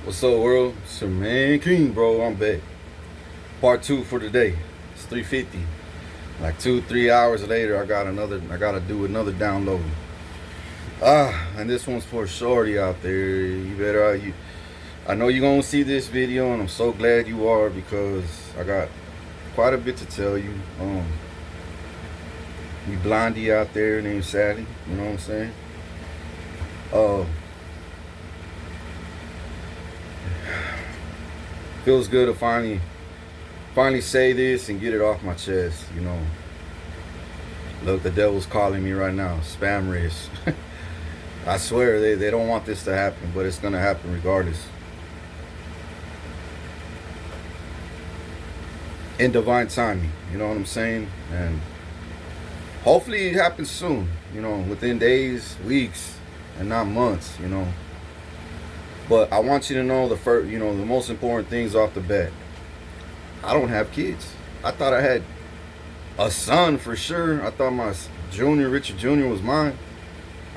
What's up, world? It's your man King, bro. I'm back. Part two for today. It's 3:50. Like 2, 3 hours later, I gotta do another download. And this one's for shorty out there. I know you're gonna see this video, and I'm so glad you are because I got quite a bit to tell you. You blondie out there named Sallie. You know what I'm saying? Uh, Feels good to finally say this and get it off my chest. Look, the devil's calling me right now. Spam risk. I swear they don't want this to happen, but it's gonna happen regardless. In divine timing, you know what I'm saying? And hopefully it happens soon, within days, weeks, and not months. But I want you to know the most important things off the bat. I don't have kids. I thought I had a son for sure. I thought my junior, Richard Jr., was mine.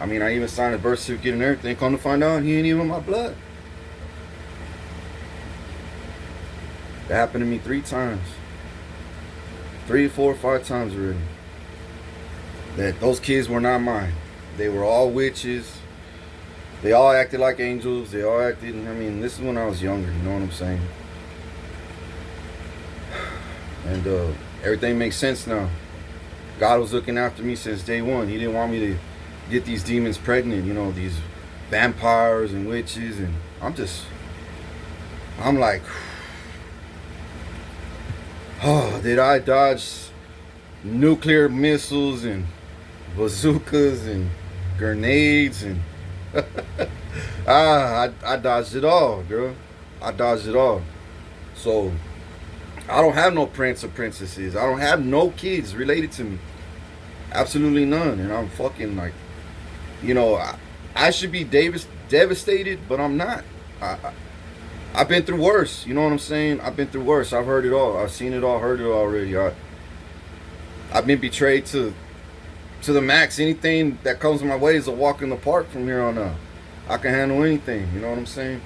I mean, I even signed a birth certificate and everything. Come to find out, he ain't even my blood. That happened to me 3 times. 3, 4, 5 times already. That those kids were not mine. They were all witches. They all acted like angels. This is when I was younger, you know what I'm saying? And everything makes sense now. God was looking after me since day one. He didn't want me to get these demons pregnant, these vampires and witches. And I'm like, oh, did I dodge nuclear missiles and bazookas and grenades and I dodged it all, girl. I dodged it all. So I don't have no prince or princesses. I don't have no kids related to me. Absolutely none. And I'm fucking like, I should be devastated, but I'm not. I've been through worse. You know what I'm saying? I've been through worse. I've heard it all. I've seen it all, heard it all already. I've been betrayed to the max. Anything that comes my way is a walk in the park from here on out. I can handle anything. You know what I'm saying?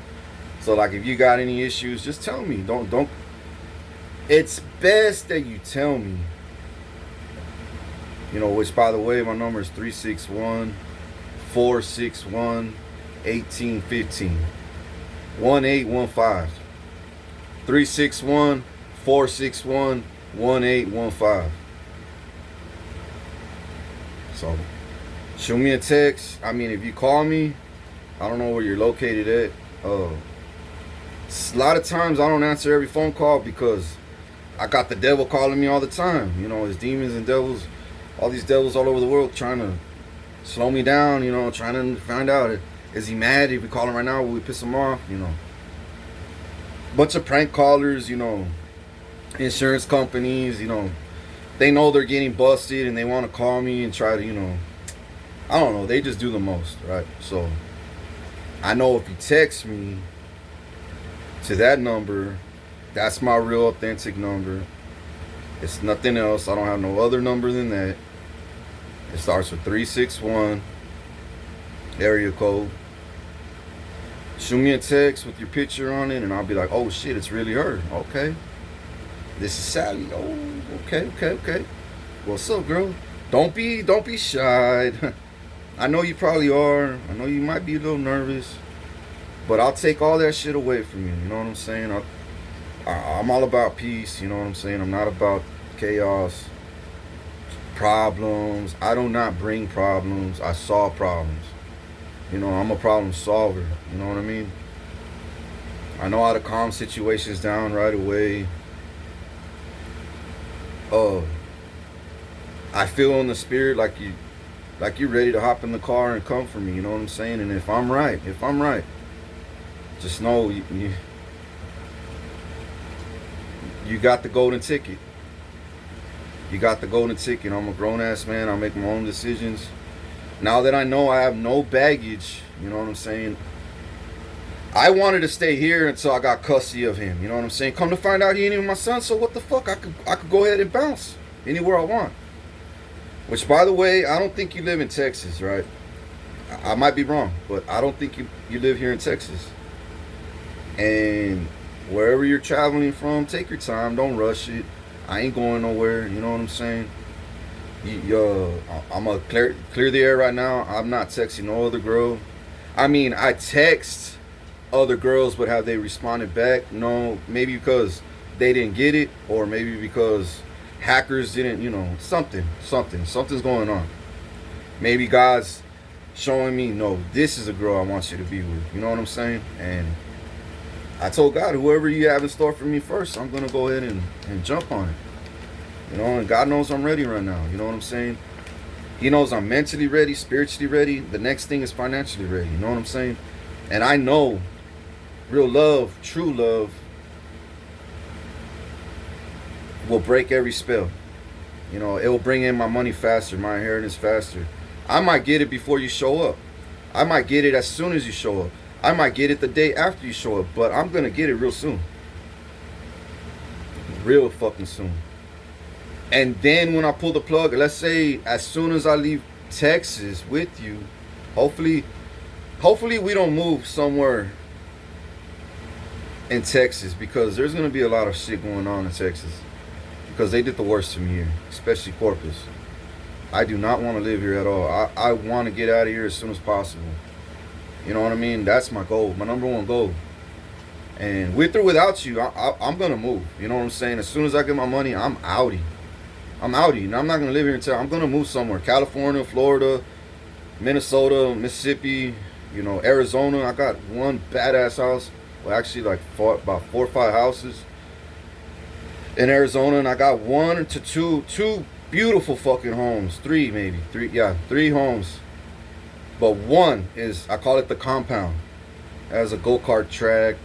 So like, if you got any issues, just tell me. Don't. It's best that you tell me. Which, by the way, my number is 361-461-1815. 1815. 361-461-1815. So shoot me a text. I mean, if you call me, I don't know where you're located at. A lot of times I don't answer every phone call because I got the devil calling me all the time. His demons and devils, all these devils all over the world trying to slow me down, trying to find out, is he mad? If we call him right now, will we piss him off? Bunch of prank callers, insurance companies, they know they're getting busted and they want to call me and try to, I don't know, they just do the most, right? So I know if you text me to that number, that's my real authentic number. It's nothing else. I don't have no other number than that. It starts with 361 area code. Shoot me a text with your picture on it and I'll be like, oh shit, it's really her. Okay. This is Sallie. Oh, okay. What's up, girl? Don't be shy. I know you probably are. I know you might be a little nervous, but I'll take all that shit away from you. You know what I'm saying? I'm all about peace. You know what I'm saying? I'm not about chaos, problems. I do not bring problems. I solve problems. I'm a problem solver. You know what I mean? I know how to calm situations down right away. I feel in the spirit like you're ready to hop in the car and come for me. You know what I'm saying? And if I'm right, just know you got the golden ticket. You got the golden ticket. I'm a grown ass man. I make my own decisions. Now that I know I have no baggage, you know what I'm saying? I wanted to stay here until I got custody of him. You know what I'm saying? Come to find out he ain't even my son, so what the fuck? I could go ahead and bounce anywhere I want. Which, by the way, I don't think you live in Texas, right? I might be wrong, but I don't think you live here in Texas. And wherever you're traveling from, take your time. Don't rush it. I ain't going nowhere. You know what I'm saying? I'm gonna clear the air right now. I'm not texting no other girl. I mean, I text other girls, but have they responded back? No. Maybe because they didn't get it, or maybe because hackers didn't. Something's going on. Maybe God's showing me, no, this is a girl I want you to be with. You know what I'm saying? And I told God, whoever you have in store for me first, I'm gonna go ahead and jump on it. You know, and God knows I'm ready right now. You know what I'm saying? He knows I'm mentally ready, spiritually ready. The next thing is financially ready. You know what I'm saying? And I know real love, true love, will break every spell. You know, it will bring in my money faster, my inheritance faster. I might get it before you show up. I might get it as soon as you show up. I might get it the day after you show up. But I'm going to get it real soon. Real fucking soon. And then when I pull the plug, let's say as soon as I leave Texas with you, hopefully we don't move somewhere in Texas, because there's going to be a lot of shit going on in Texas. Because they did the worst to me here, especially Corpus. I do not want to live here at all. I want to get out of here as soon as possible. You know what I mean? That's my goal, my number one goal. And with or without you, I'm going to move. You know what I'm saying? As soon as I get my money, I'm outie. I'm outie. Now, I'm not going to live here until I'm going to move somewhere. California, Florida, Minnesota, Mississippi, you know, Arizona. I got one badass house. Well, actually, like about 4 or 5 houses in Arizona. And I got one to two beautiful fucking homes. Three homes. But one is, I call it the compound. It has a go-kart track,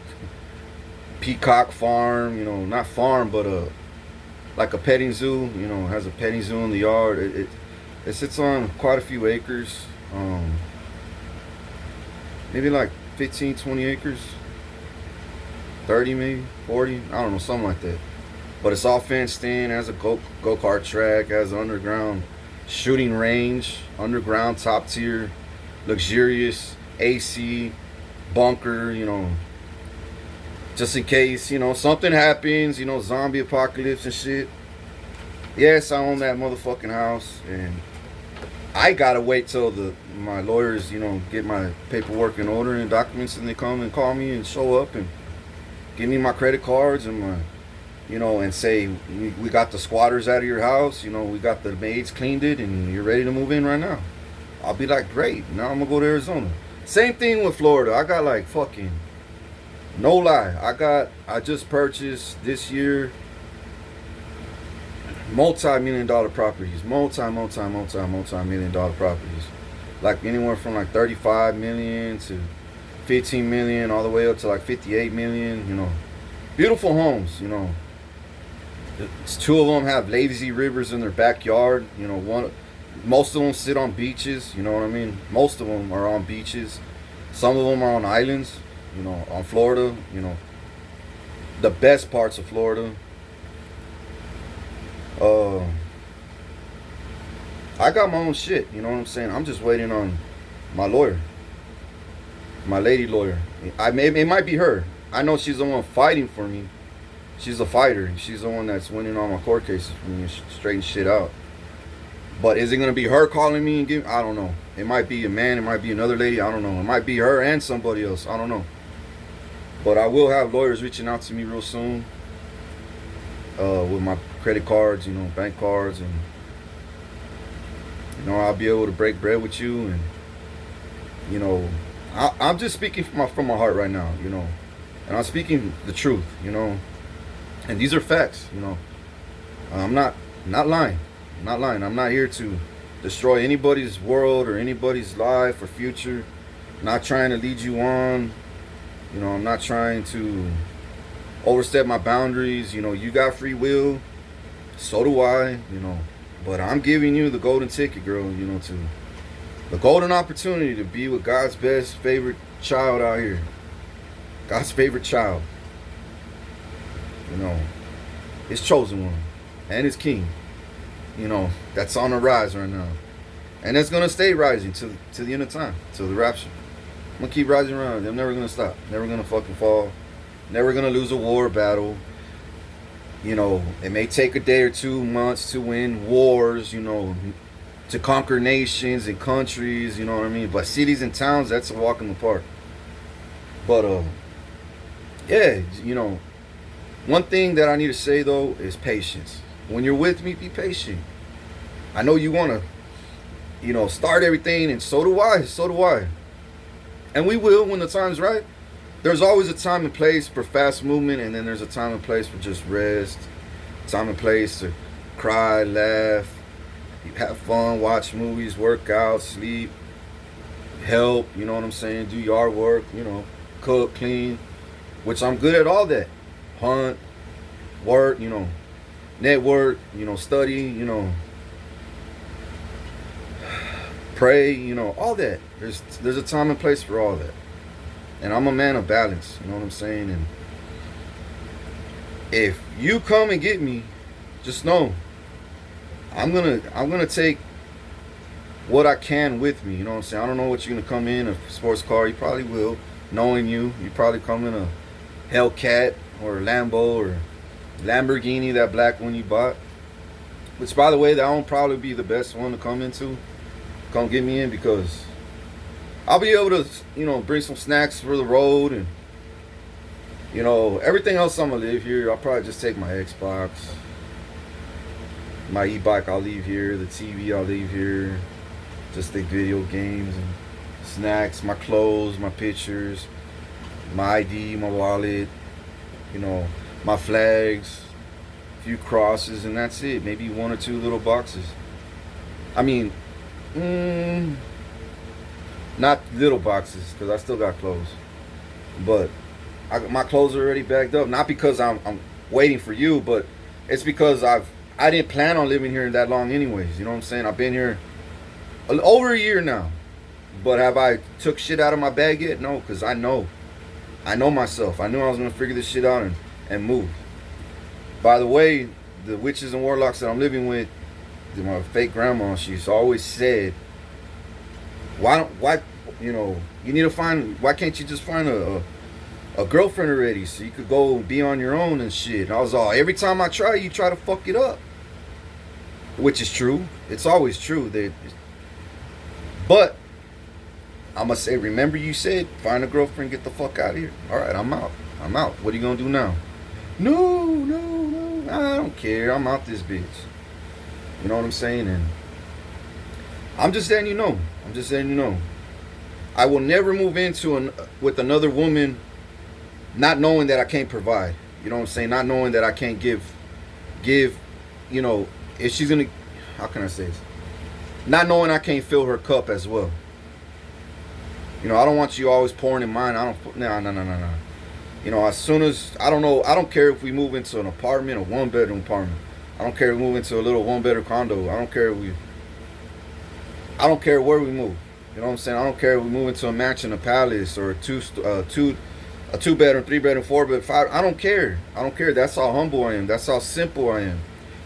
peacock farm, you know, not farm, but like a petting zoo, you know, has a petting zoo in the yard. It sits on quite a few acres, maybe like 15, 20 acres, 30 maybe, 40, I don't know, something like that. But it's all fenced in, has a go-kart track, has an underground shooting range, underground top tier, luxurious AC, bunker, you know, just in case, you know, something happens, you know, zombie apocalypse and shit. Yes, I own that motherfucking house, and I gotta wait till my lawyers, you know, get my paperwork in order and documents, and they come and call me and show up and give me my credit cards and my, you know, and say, we got the squatters out of your house, you know, we got the maids cleaned it, and you're ready to move in right now. I'll be like, great, now I'm gonna go to Arizona. Same thing with Florida. I got like fucking, no lie, I just purchased this year multi-million dollar properties, multi-million dollar properties, like anywhere from like 35 million to 15 million, all the way up to like 58 million, you know, beautiful homes, you know. Two of them have lazy rivers in their backyard, you know, most of them sit on beaches, you know what I mean? Most of them are on beaches. Some of them are on islands, you know, on Florida, you know, the best parts of Florida. I got my own shit, you know what I'm saying? I'm just waiting on my lawyer, my lady lawyer. It might be her. I know she's the one fighting for me. She's a fighter. She's the one that's winning all my court cases for me and straighten shit out. But is it going to be her calling me and I don't know. It might be a man. It might be another lady. I don't know. It might be her and somebody else. I don't know. But I will have lawyers reaching out to me real soon. With my credit cards, you know, bank cards. And, you know, I'll be able to break bread with you. And, you know, I'm just speaking from my heart right now, you know. And I'm speaking the truth, you know. And these are facts, you know. I'm not lying. I'm not lying. I'm not here to destroy anybody's world or anybody's life or future. I'm not trying to lead you on. You know, I'm not trying to overstep my boundaries. You know, you got free will. So do I, you know. But I'm giving you the golden ticket, girl, you know, to the golden opportunity to be with God's best favorite child out here. God's favorite child. You know, his chosen one and his king. You know, that's on the rise right now. And it's going to stay rising to the end of time, till the rapture. I'm going to keep rising around. I'm never going to stop. Never going to fucking fall. Never gonna lose a war battle. It may take a day or 2 months to win wars, to conquer nations and countries, you know what I mean? But cities and towns, that's a walk in the park. But yeah, one thing that I need to say though is patience. When you're with me, be patient. I know you wanna, start everything, and so do I. So do I. And we will when the time's right. There's always a time and place for fast movement, and then there's a time and place for just rest. Time and place to cry, laugh, have fun, watch movies, work out, sleep, help, you know what I'm saying? Do yard work, cook, clean, which I'm good at all that. Hunt, work, network, study, pray, all that. There's a time and place for all that. And I'm a man of balance, you know what I'm saying? And if you come and get me, just know I'm gonna take what I can with me, you know what I'm saying? I don't know what you're gonna come in, a sports car, you probably will. Knowing you probably come in a Hellcat or a Lambo or Lamborghini, that black one you bought. Which, by the way, that won't probably be the best one to come into. Come get me in, because I'll be able to, bring some snacks for the road, and, everything else I'm going to leave here. I'll probably just take my Xbox, my e-bike I'll leave here, the TV I'll leave here, just the video games and snacks, my clothes, my pictures, my ID, my wallet, my flags, a few crosses, and that's it. Maybe one or two little boxes. I mean, not little boxes, because I still got clothes. But my clothes are already bagged up. Not because I'm waiting for you, but it's because I didn't plan on living here that long anyways. You know what I'm saying? I've been here over a year now. But have I took shit out of my bag yet? No, because I know myself. I knew I was going to figure this shit out and move. By the way, the witches and warlocks that I'm living with, my fake grandma, she's always said, why you need to find, why can't you just find a girlfriend already so you could go be on your own and shit? And I was all, every time I try, you try to fuck it up. Which is true. It's always true. But I'm going to say, remember you said, find a girlfriend, get the fuck out of here. All right, I'm out. What are you going to do now? No, I don't care. I'm out this bitch. You know what I'm saying? And I'm just letting you know. I will never move with another woman not knowing that I can't provide. You know what I'm saying? Not knowing that I can't give, if she's going to, how can I say this? Not knowing I can't fill her cup as well. I don't want you always pouring in mine. No. As soon as, I don't care if we move into an apartment, a one-bedroom apartment. I don't care if we move into a little one-bedroom condo. I don't care where we move. You know what I'm saying? I don't care if we move into a mansion, a palace, or a two-bedroom, three-bedroom, four-bedroom, five. I don't care. That's how humble I am. That's how simple I am.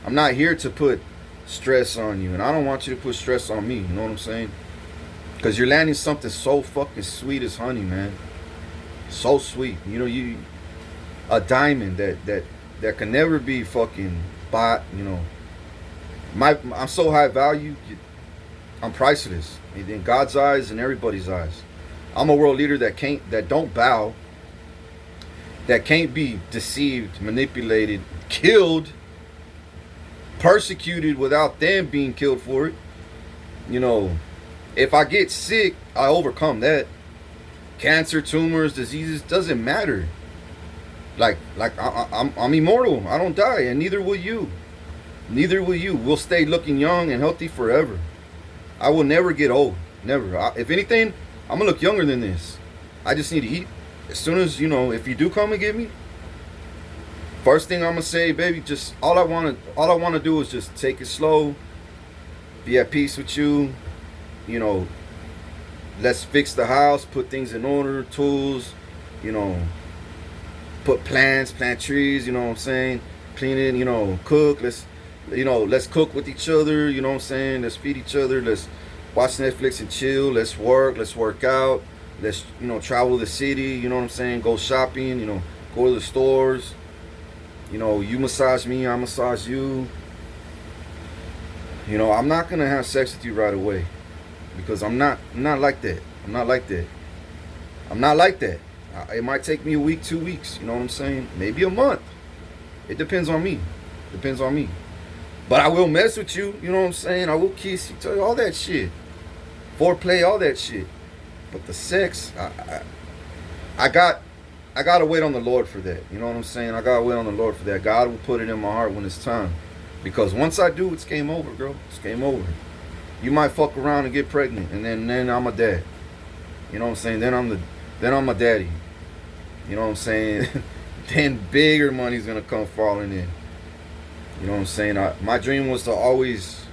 I'm not here to put stress on you, and I don't want you to put stress on me. You know what I'm saying? Because you're landing something so fucking sweet as honey, man. So sweet. You a diamond that can never be fucking bought. I'm so high value. I'm priceless in God's eyes and everybody's eyes. I'm a world leader that don't bow, that can't be deceived, manipulated, killed, persecuted without them being killed for it. If I get sick, I overcome that. Cancer, tumors, diseases, doesn't matter. Like I'm immortal. I don't die, and neither will you. We'll stay looking young and healthy forever. I will never get old. Never. If anything, I'm gonna look younger than this. I just need to eat. As soon as, if you do come and get me, first thing I'm gonna say, baby, just all I wanna do is just take it slow, be at peace with you. Let's fix the house, put things in order, tools, put plants, plant trees, you know what I'm saying? Clean it, cook. Let's cook with each other, you know what I'm saying? Let's feed each other. Let's watch Netflix and chill. Let's work out. Let's, travel the city, you know what I'm saying? Go shopping, go to the stores. You know, you massage me, I massage you. You know, I'm not gonna have sex with you right away because I'm not like that. I'm not like that. I'm not like that. It might take me a week, 2 weeks. You know what I'm saying? Maybe a month. It depends on me. Depends on me. But I will mess with you. You know what I'm saying? I will kiss you, tell you all that shit. Foreplay, all that shit. But the sex, I gotta wait on the Lord for that. You know what I'm saying? I gotta wait on the Lord for that. God will put it in my heart when it's time. Because once I do, it's game over, girl. It's game over. You might fuck around and get pregnant, and then I'm a dad. You know what I'm saying? Then I'm a daddy. You know what I'm saying? Then bigger money's gonna come falling in. You know what I'm saying? My dream was to always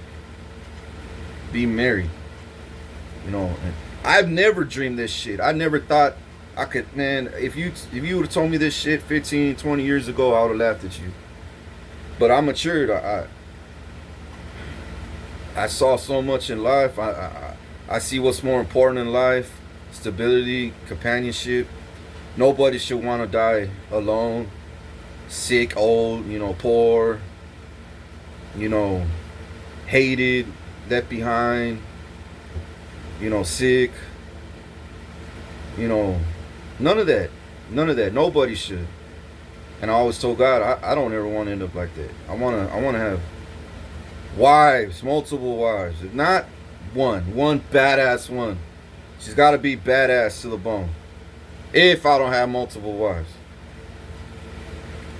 be married. You know, and I've never dreamed this shit. I never thought I could, man. If you would have told me this shit 15, 20 years ago, I would have laughed at you. But I matured. I saw so much in life. I see what's more important in life: stability, companionship. Nobody should want to die alone, sick, old, you know, poor, you know, hated, left behind, you know, sick, you know, none of that. None of that. Nobody should. And I always told God, I don't ever want to end up like that. I wanna have wives, multiple wives. If not one badass one. She's gotta be badass to the bone. If I don't have multiple wives.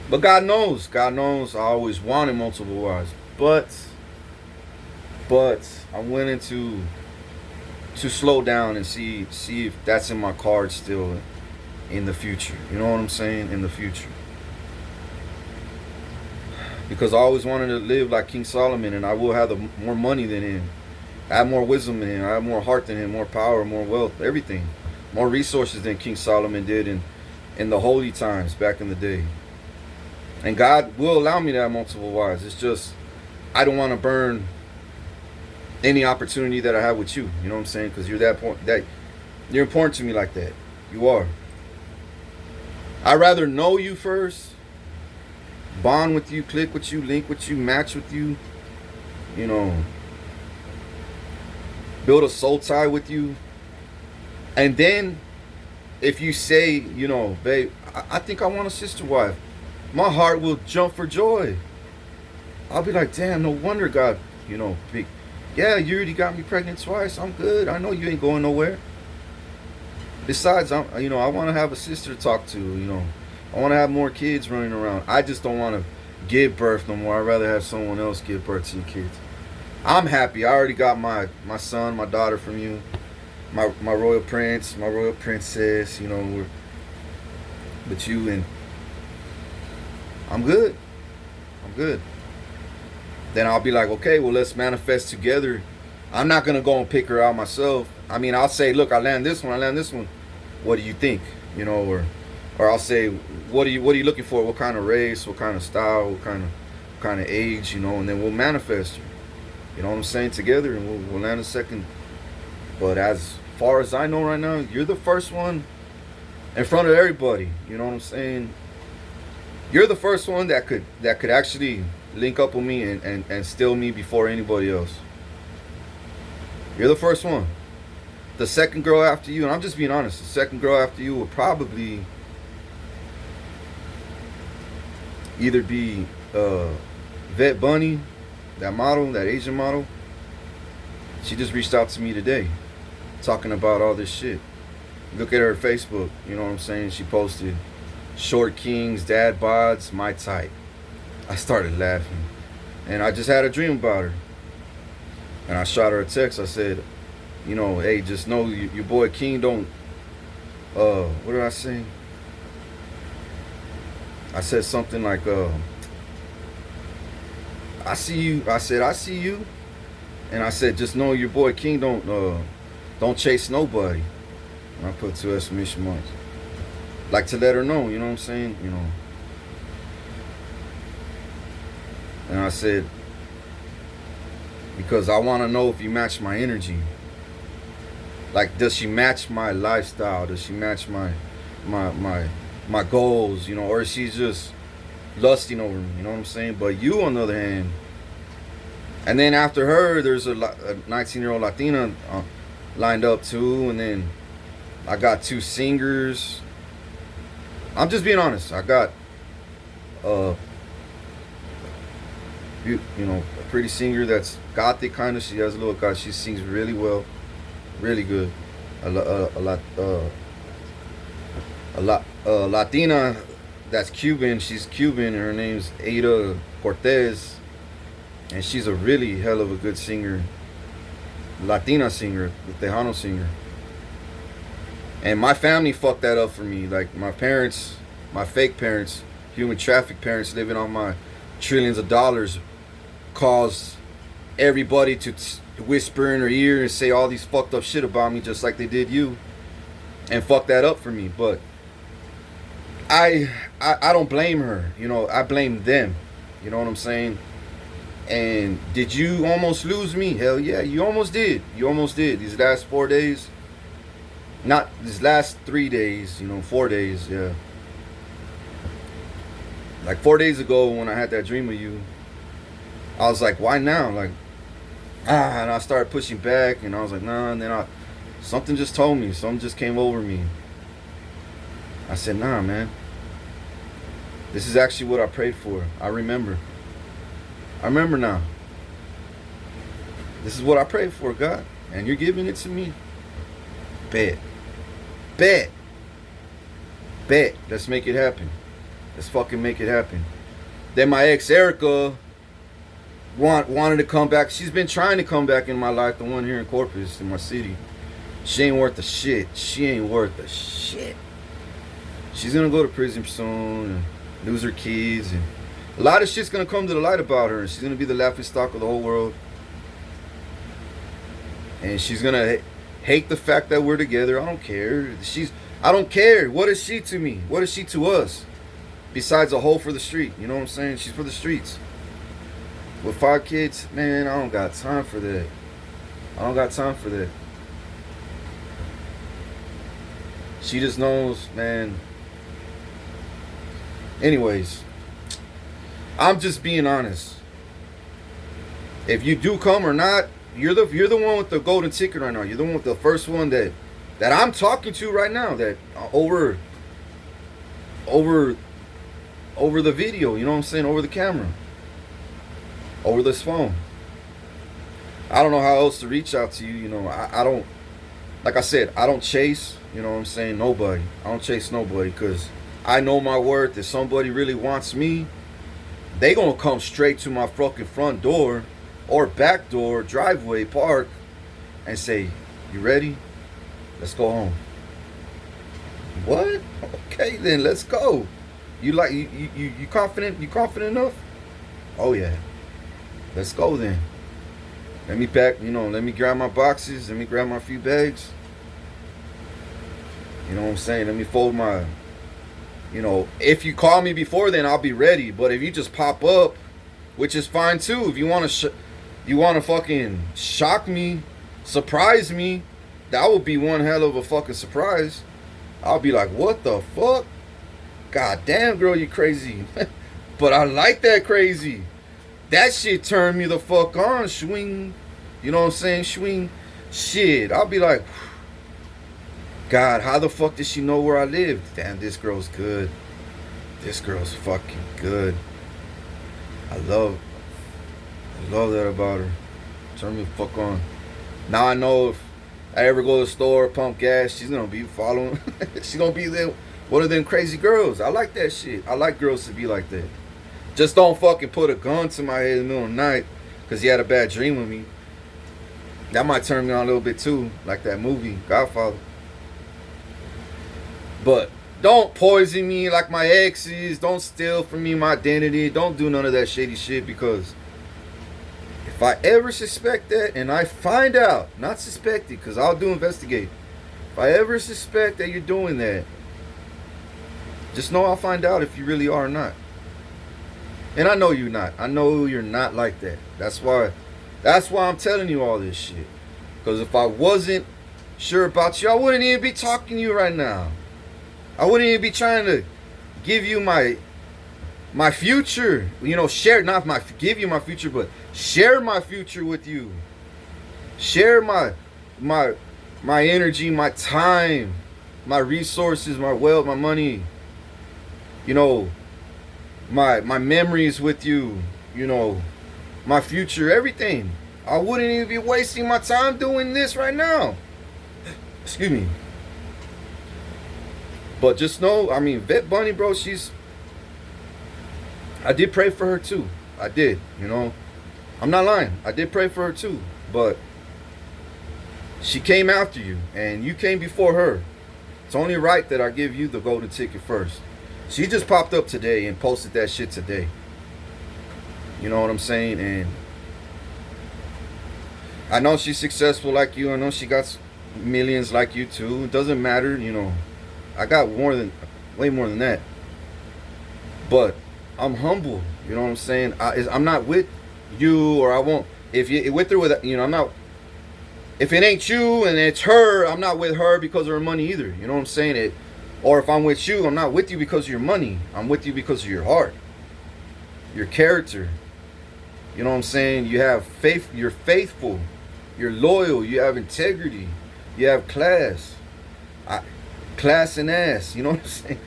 But God knows I always wanted multiple wives. But I'm willing to slow down and see if that's in my cards still in the future. You know what I'm saying? In the future. Because I always wanted to live like King Solomon, and I will have more money than him. I have more wisdom than him. I have more heart than him, more power, more wealth, everything. More resources than King Solomon did in the holy times back in the day. And God will allow me to have multiple wives. It's just, I don't want to burn any opportunity that I have with you. You know what I'm saying? Because you're you're important to me like that. You are. I'd rather know you first, bond with you, click with you, link with you, match with you, you know, build a soul tie with you. And then if you say, you know, babe, I think I want a sister wife, my heart will jump for joy. I'll be like, damn, no wonder God, you know, yeah, you already got me pregnant twice. I'm good. I know you ain't going nowhere. Besides, I want to have a sister to talk to, you know. I want to have more kids running around. I just don't want to give birth no more. I'd rather have someone else give birth to your kids. I'm happy. I already got my son, my daughter from you. My royal prince, my royal princess, you know, with you, and I'm good. I'm good. Then I'll be like, okay, well, let's manifest together. I'm not gonna go and pick her out myself. I mean, I'll say, look, I land this one. What do you think? You know, or I'll say, what are you looking for? What kind of race? What kind of style? What kind of age? You know, and then we'll manifest her. You know what I'm saying? Together, and we'll land a second. But as far as I know right now, you're the first one in front of everybody. You know what I'm saying? You're the first one that could actually link up with me and steal me before anybody else. You're the first one. The second girl after you, and I'm just being honest, the second girl after you will probably either be Vet Bunny, that model, that Asian model. She just reached out to me today, talking about all this shit. Look at her Facebook, you know what I'm saying? She posted, short kings, dad bods, my type. I started laughing. And I just had a dream about her. And I shot her a text. I said, you know, hey, just know your boy King don't, what did I say? I said something like, I see you. I said, I see you. And I said, just know your boy King don't chase nobody. And I put 2 exclamation marks. Like to let her know, you know what I'm saying? You know. And I said, because I want to know if you match my energy. Like, does she match my lifestyle? Does she match my my goals, you know, or she's just lusting over me, you know what I'm saying? But you, on the other hand, and then after her, there's a 19-year-old Latina lined up too, and then I got two singers. I'm just being honest. I got uh, you know, a pretty singer that's gothic kind of. She has a little god. She sings really well, really good. A Latina that's Cuban. She's Cuban, and her name's Ada Cortez, and she's a really hell of a good singer. Latina singer, the Tejano singer. And my family fucked that up for me. Like my parents, my fake parents, human traffic parents living on my trillions of dollars, caused everybody to whisper in her ear and say all these fucked up shit about me, just like they did you, and fuck that up for me. But I don't blame her. You know, I blame them. You know what I'm saying? And did you almost lose me? Hell yeah, you almost did. You almost did. These last 4 days. Not these last 3 days, you know, 4 days, yeah. Like 4 days ago when I had that dream of you, I was like, why now? Like, and I started pushing back, and I was like, nah, and then something just told me, something just came over me. I said, nah, man. This is actually what I prayed for. I remember now. This is what I prayed for, God. And you're giving it to me. Bet. Let's make it happen. Let's fucking make it happen. Then my ex, Erica, wanted to come back. She's been trying to come back in my life. The one here in Corpus, in my city. She ain't worth a shit. She's gonna go to prison soon and lose her kids, and a lot of shit's gonna come to the light about her, and she's gonna be the laughing stock of the whole world. And she's gonna hate the fact that we're together. I don't care. I don't care. What is she to me? What is she to us? Besides a hoe for the street. You know what I'm saying? She's for the streets. With 5 kids, man, I don't got time for that. She just knows, man. Anyways, I'm just being honest. If you do come or not, you're the one with the golden ticket right now. You're the one with the first one that I'm talking to right now. That over the video. You know what I'm saying? Over the camera. Over this phone. I don't know how else to reach out to you. You know, I don't. Like I said, I don't chase. You know what I'm saying? Nobody. I don't chase nobody because I know my worth. If somebody really wants me, they gonna come straight to my fucking front door or back door, driveway, park, and say, "You ready? Let's go home." What? Okay, then let's go. You confident? You confident enough? Oh yeah. Let's go then. Let me pack. You know, let me grab my boxes. Let me grab my few bags. You know what I'm saying? Let me fold my. You know, if you call me before then, I'll be ready. But if you just pop up, which is fine too. If you want to fucking shock me, surprise me, that would be one hell of a fucking surprise. I'll be like, what the fuck? God damn, girl, you crazy. But I like that crazy. That shit turned me the fuck on. Swing. You know what I'm saying? Swing. Shit. I'll be like, God, how the fuck does she know where I live? Damn, this girl's good. This girl's fucking good. I love that about her. Turn me the fuck on. Now I know if I ever go to the store, pump gas, she's gonna be following. She's gonna be there. One of them crazy girls. I like that shit. I like girls to be like that. Just don't fucking put a gun to my head in the middle of the night because you had a bad dream with me. That might turn me on a little bit too, like that movie, Godfather. But don't poison me like my exes. Don't steal from me my identity. Don't do none of that shady shit, because if I ever suspect that and I find out, not suspect it because I'll do investigate. If I ever suspect that you're doing that, just know I'll find out if you really are or not. And I know you're not. I know you're not like that. That's why I'm telling you all this shit. Because if I wasn't sure about you, I wouldn't even be talking to you right now. I wouldn't even be trying to give you my future. You know, share, not my, give you my future, but share my future with you. Share my my energy, my time, my resources, my wealth, my money. You know, my memories with you. You know, my future, everything. I wouldn't even be wasting my time doing this right now. Excuse me. But just know, I mean, Vet Bunny, bro, I did pray for her too. I did, you know. I'm not lying. I did pray for her too. But she came after you, and you came before her. It's only right that I give you the golden ticket first. She just popped up today and posted that shit today. You know what I'm saying? And I know she's successful like you. I know she got millions like you too. It doesn't matter, you know. I got way more than that. But I'm humble. You know what I'm saying? I'm not with you, or I won't. If you with her, with, you know, I'm not. If it ain't you and it's her, I'm not with her because of her money either. You know what I'm saying? It. Or if I'm with you, I'm not with you because of your money. I'm with you because of your heart, your character. You know what I'm saying? You have faith. You're faithful. You're loyal. You have integrity. You have class. Class and ass. You know what I'm saying?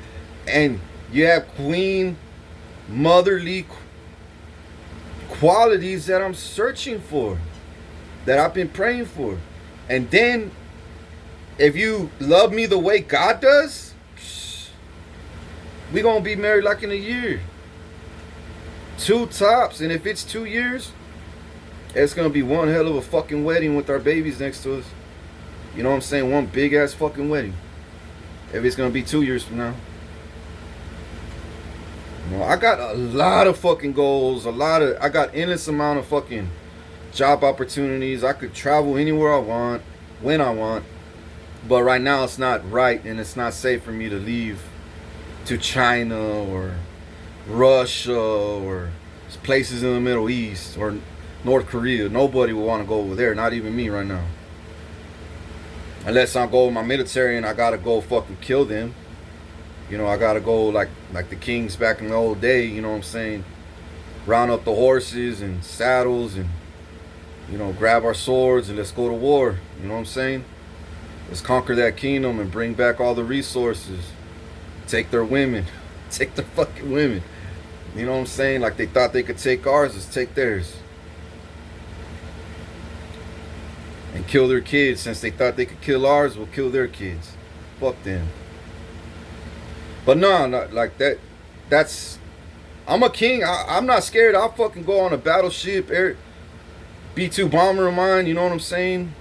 And you have queen, motherly qualities that I'm searching for, that I've been praying for. And then, if you love me the way God does, we gonna be married like in a year. 2 tops. And if it's 2 years, it's gonna be one hell of a fucking wedding with our babies next to us. You know what I'm saying? One big ass fucking wedding. If it's gonna be 2 years from now. You know, I got a lot of fucking goals. I got endless amount of fucking job opportunities. I could travel anywhere I want, when I want. But right now it's not right, and it's not safe for me to leave to China or Russia or places in the Middle East or North Korea. Nobody will want to go over there, not even me right now. Unless I go with my military and I gotta go fucking kill them. You know, I gotta go like the kings back in the old day, you know what I'm saying? Round up the horses and saddles and, you know, grab our swords and let's go to war. You know what I'm saying? Let's conquer that kingdom and bring back all the resources. Take their women. Take their fucking women. You know what I'm saying? Like they thought they could take ours, let's take theirs. And kill their kids. Since they thought they could kill ours, we'll kill their kids. Fuck them. But no, not like that. I'm a king. I'm not scared. I'll fucking go on a battleship, B-2 bomber of mine, you know what I'm saying?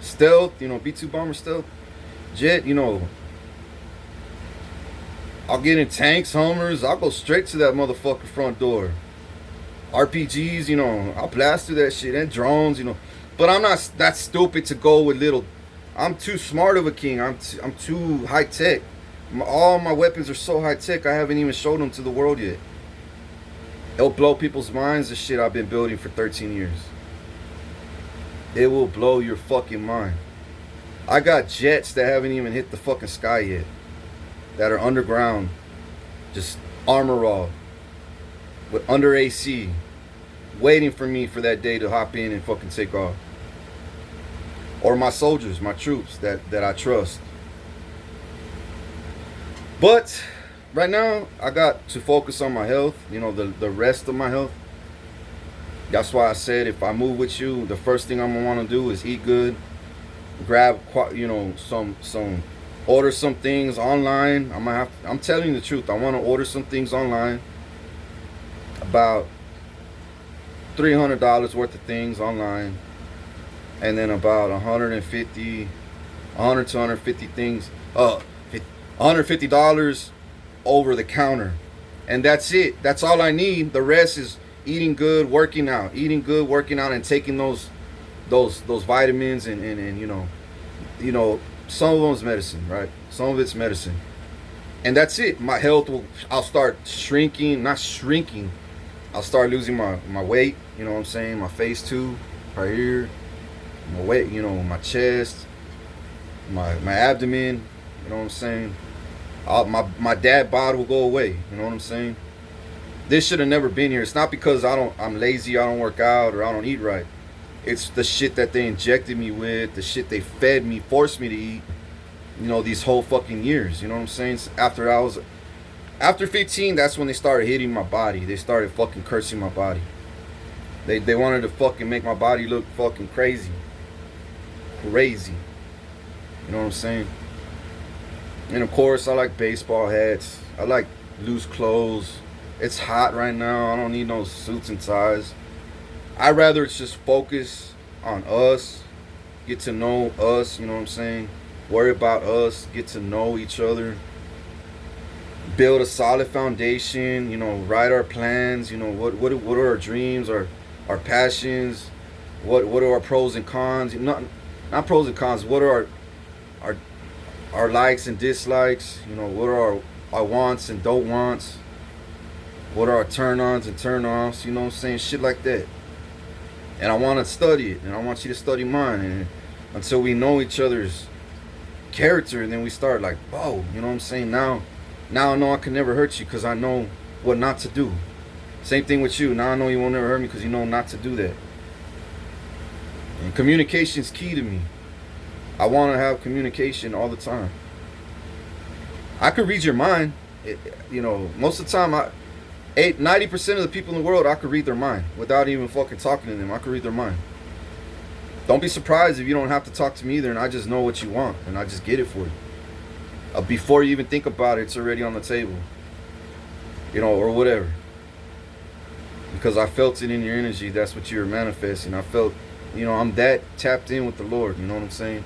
Stealth, you know, B-2 bomber stealth. Jet, you know. I'll get in tanks, Hummers. I'll go straight to that motherfucking front door. RPGs, you know, I'll blast through that shit. And drones, you know. But I'm not that stupid to go with little. I'm too smart of a king. I'm too high tech. All my weapons are so high tech. I haven't even showed them to the world yet. It'll blow people's minds. The shit I've been building for 13 years. It will blow your fucking mind. I got jets that haven't even hit the fucking sky yet. That are underground. Just armor all. With under AC. Waiting for me for that day to hop in and fucking take off. Or my soldiers, my troops that I trust. But right now I got to focus on my health, you know, the rest of my health. That's why I said if I move with you, the first thing I'm gonna want to do is eat good, grab, you know, some order some things online. I'm telling you the truth. I want to order some things online. About $300 worth of things online, and then about 150 to 150 things, $150 over the counter, and that's it. That's all I need. The rest is eating good, working out, and taking those vitamins and you know, some of them's medicine, right? Some of it's medicine, and that's it. My health I'll start shrinking, not shrinking. I'll start losing my weight, you know what I'm saying? My face too, right here. My weight, you know, my chest, my abdomen, you know what I'm saying? My dad bod will go away. You know what I'm saying? This should have never been here. It's not because I'm lazy, I don't work out, or I don't eat right. It's the shit that they injected me with, the shit they fed me, forced me to eat. You know, these whole fucking years. You know what I'm saying? After 15, that's when they started hitting my body. They started fucking cursing my body. They wanted to fucking make my body look fucking crazy. Crazy. You know what I'm saying? And of course, I like baseball hats. I like loose clothes. It's hot right now. I don't need no suits and ties. I'd rather just focus on us, get to know us, you know what I'm saying? Worry about us, get to know each other, build a solid foundation, you know, write our plans, you know, what are our dreams, our passions, what are our pros and cons, not pros and cons, what are our likes and dislikes, you know, what are our wants and don't wants, what are our turn-ons and turn-offs, you know what I'm saying, shit like that. And I want to study it, and I want you to study mine, and until we know each other's character, and then we start like, oh, you know what I'm saying, now I know I can never hurt you because I know what not to do. Same thing with you. Now I know you won't never hurt me because you know not to do that. And communication is key to me. I want to have communication all the time. I could read your mind. You know, most of the time, 90% of the people in the world, I could read their mind without even fucking talking to them. I could read their mind. Don't be surprised if you don't have to talk to me either, and I just know what you want, and I just get it for you. Before you even think about it, it's already on the table. You know, or whatever. Because I felt it in your energy. That's what you're manifesting. I felt, you know, I'm that tapped in with the Lord. You know what I'm saying?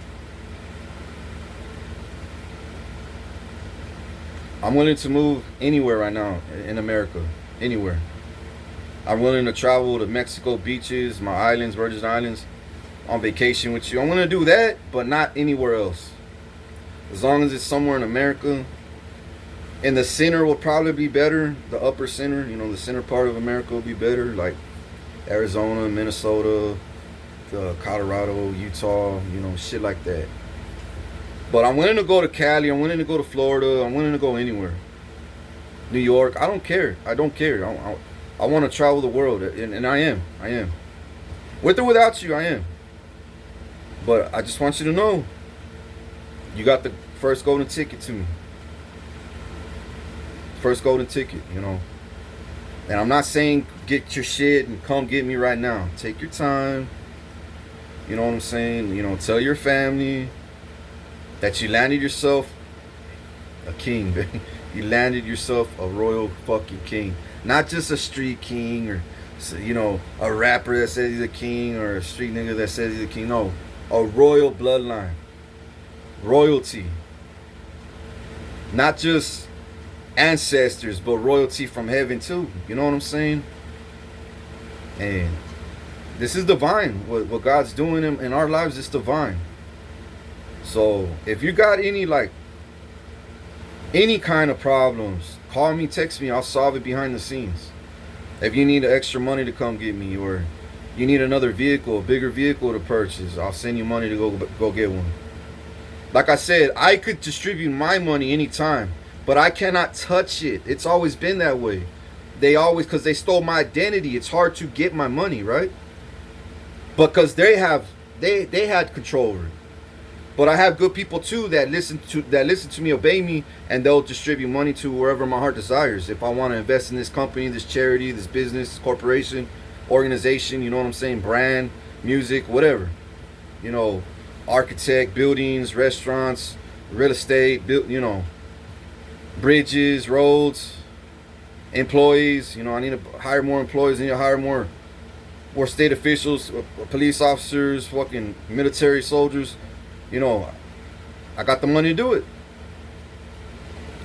I'm willing to move anywhere right now in America. Anywhere. I'm willing to travel to Mexico beaches, my islands, Virgin Islands, on vacation with you. I'm willing to do that, but not anywhere else. As long as it's somewhere in America. And the center will probably be better. The upper center, you know, the center part of America will be better. Like Arizona, Minnesota, Colorado, Utah, you know, shit like that. But I'm willing to go to Cali. I'm willing to go to Florida. I'm willing to go anywhere. New York. I don't care. I don't care. I want to travel the world. And I am. I am. With or without you, I am. But I just want you to know, you got the first golden ticket to me. First golden ticket, you know. And I'm not saying get your shit and come get me right now. Take your time. You know what I'm saying? You know, tell your family that you landed yourself a king, baby. You landed yourself a royal fucking king. Not just a street king or, you know, a rapper that says he's a king or a street nigga that says he's a king. No, a royal bloodline. Royalty. Not just ancestors, but royalty from heaven too. You know what I'm saying? And this is divine. What God's doing in our lives is divine. So if you got any kind of problems, call me, text me. I'll solve it behind the scenes. If you need extra money to come get me, or you need another vehicle, a bigger vehicle to purchase, I'll send you money to go get one. Like I said, I could distribute my money anytime, but I cannot touch it. It's always been that way. Because they stole my identity, it's hard to get my money, right? Because they had control over it. But I have good people too that listen to me, obey me, and they'll distribute money to wherever my heart desires. If I want to invest in this company, this charity, this business, this corporation, organization, you know what I'm saying, brand, music, whatever. You know, architect, buildings, restaurants, real estate, you know, bridges, roads, employees. You know, I need to hire more employees. I need to hire more state officials, police officers, fucking military soldiers. You know, I got the money to do it.